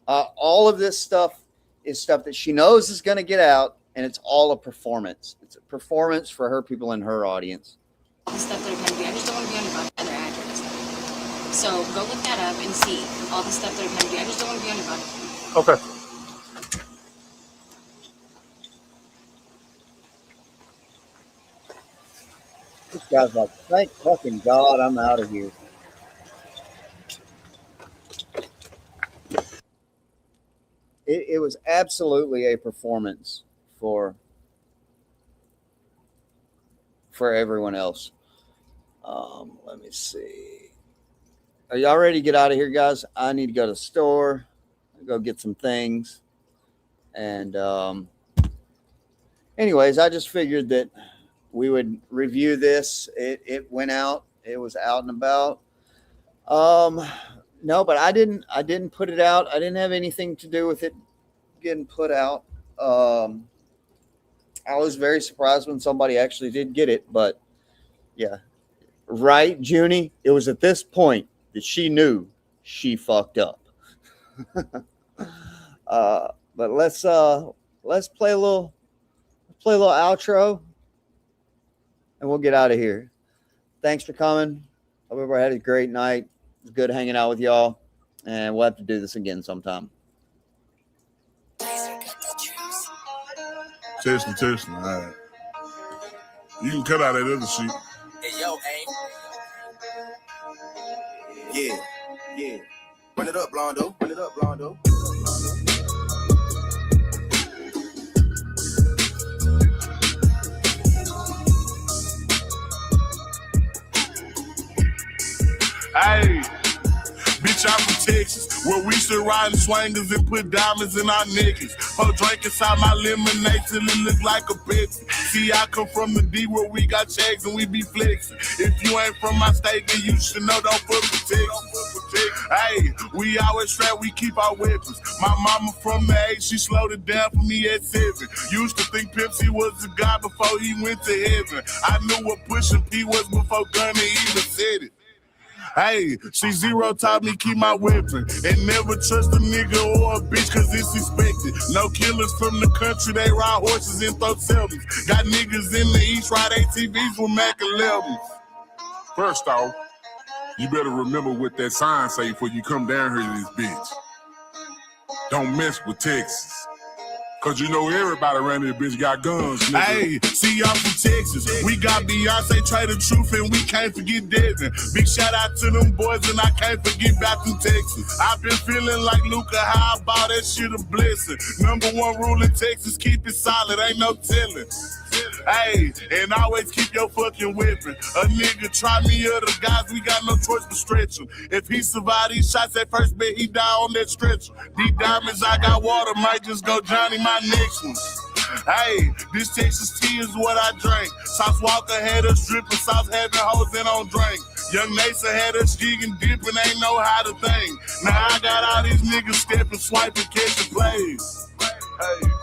All of this stuff is stuff that she knows is gonna get out, and it's all a performance. It's a performance for her people in her audience. All the stuff that I've had to do. I just don't want to be on my other address. So go look that up and see all the stuff that I've had to do. I just don't want to be on your body. Okay. This guy's like, thank fucking God I'm out of here. It was absolutely a performance for everyone else. Let me see. Are y'all ready to get out of here, guys? I need to go to the store, go get some things. And anyways, I just figured that we would review this. It went out. It was out and about. No, but I didn't put it out. I didn't have anything to do with it getting put out. I was very surprised when somebody actually did get it, but yeah. Right, Junie? It was at this point that she knew she fucked up. But let's play a little outro and we'll get out of here. Thanks for coming. Hope everybody had a great night. It was good hanging out with y'all, and we'll have to do this again sometime. Testing. All right. You can cut out that other shit. Hey, yo, hey. Yeah. Run it up, Blondo. Hey, bitch, I'm from Texas, where we should ride swangers and put diamonds in our niggas. Her drink inside my lemonade till it look like a Pepsi. See, I come from the D where we got checks and we be flexing. If you ain't from my state, then you should know don't fuck with Texas. Hey, we always strapped, we keep our weapons. My mama from the 8, she slowed it down for me at 7. Used to think Pepsi was a god before he went to heaven. I knew what pushing P was before Gunna even said it. Hey, C0 taught me keep my weapon and never trust a nigga or a bitch cause it's expected. No killers from the country, they ride horses and throw sevens. Got niggas in the east ride ATVs with Mac 11s. First off, you better remember what that sign say before you come down here to this bitch. Don't mess with Texas. Cause you know everybody around this bitch got guns, nigga. Hey, see y'all from Texas. We got Beyonce, Trey the Truth, and we can't forget Devin. Big shout out to them boys, and I can't forget back from Texas. I've been feeling like Luca, how about that shit a blessing. Number one rule in Texas, keep it solid, ain't no telling. Hey, and always keep your fucking weapon. A nigga try me, other guys, we got no choice but stretch him. If he survive these shots at first, bet he die on that stretcher. These diamonds, I got water, might just go Johnny my next one. Hey, this Texas tea is what I drink. Sauce Walker had us dripping, sauce having hoes in on drink. Young Nasa had us jigging, dipping, ain't know how to think. Now I got all these niggas stepping, swiping, catching plays. Hey.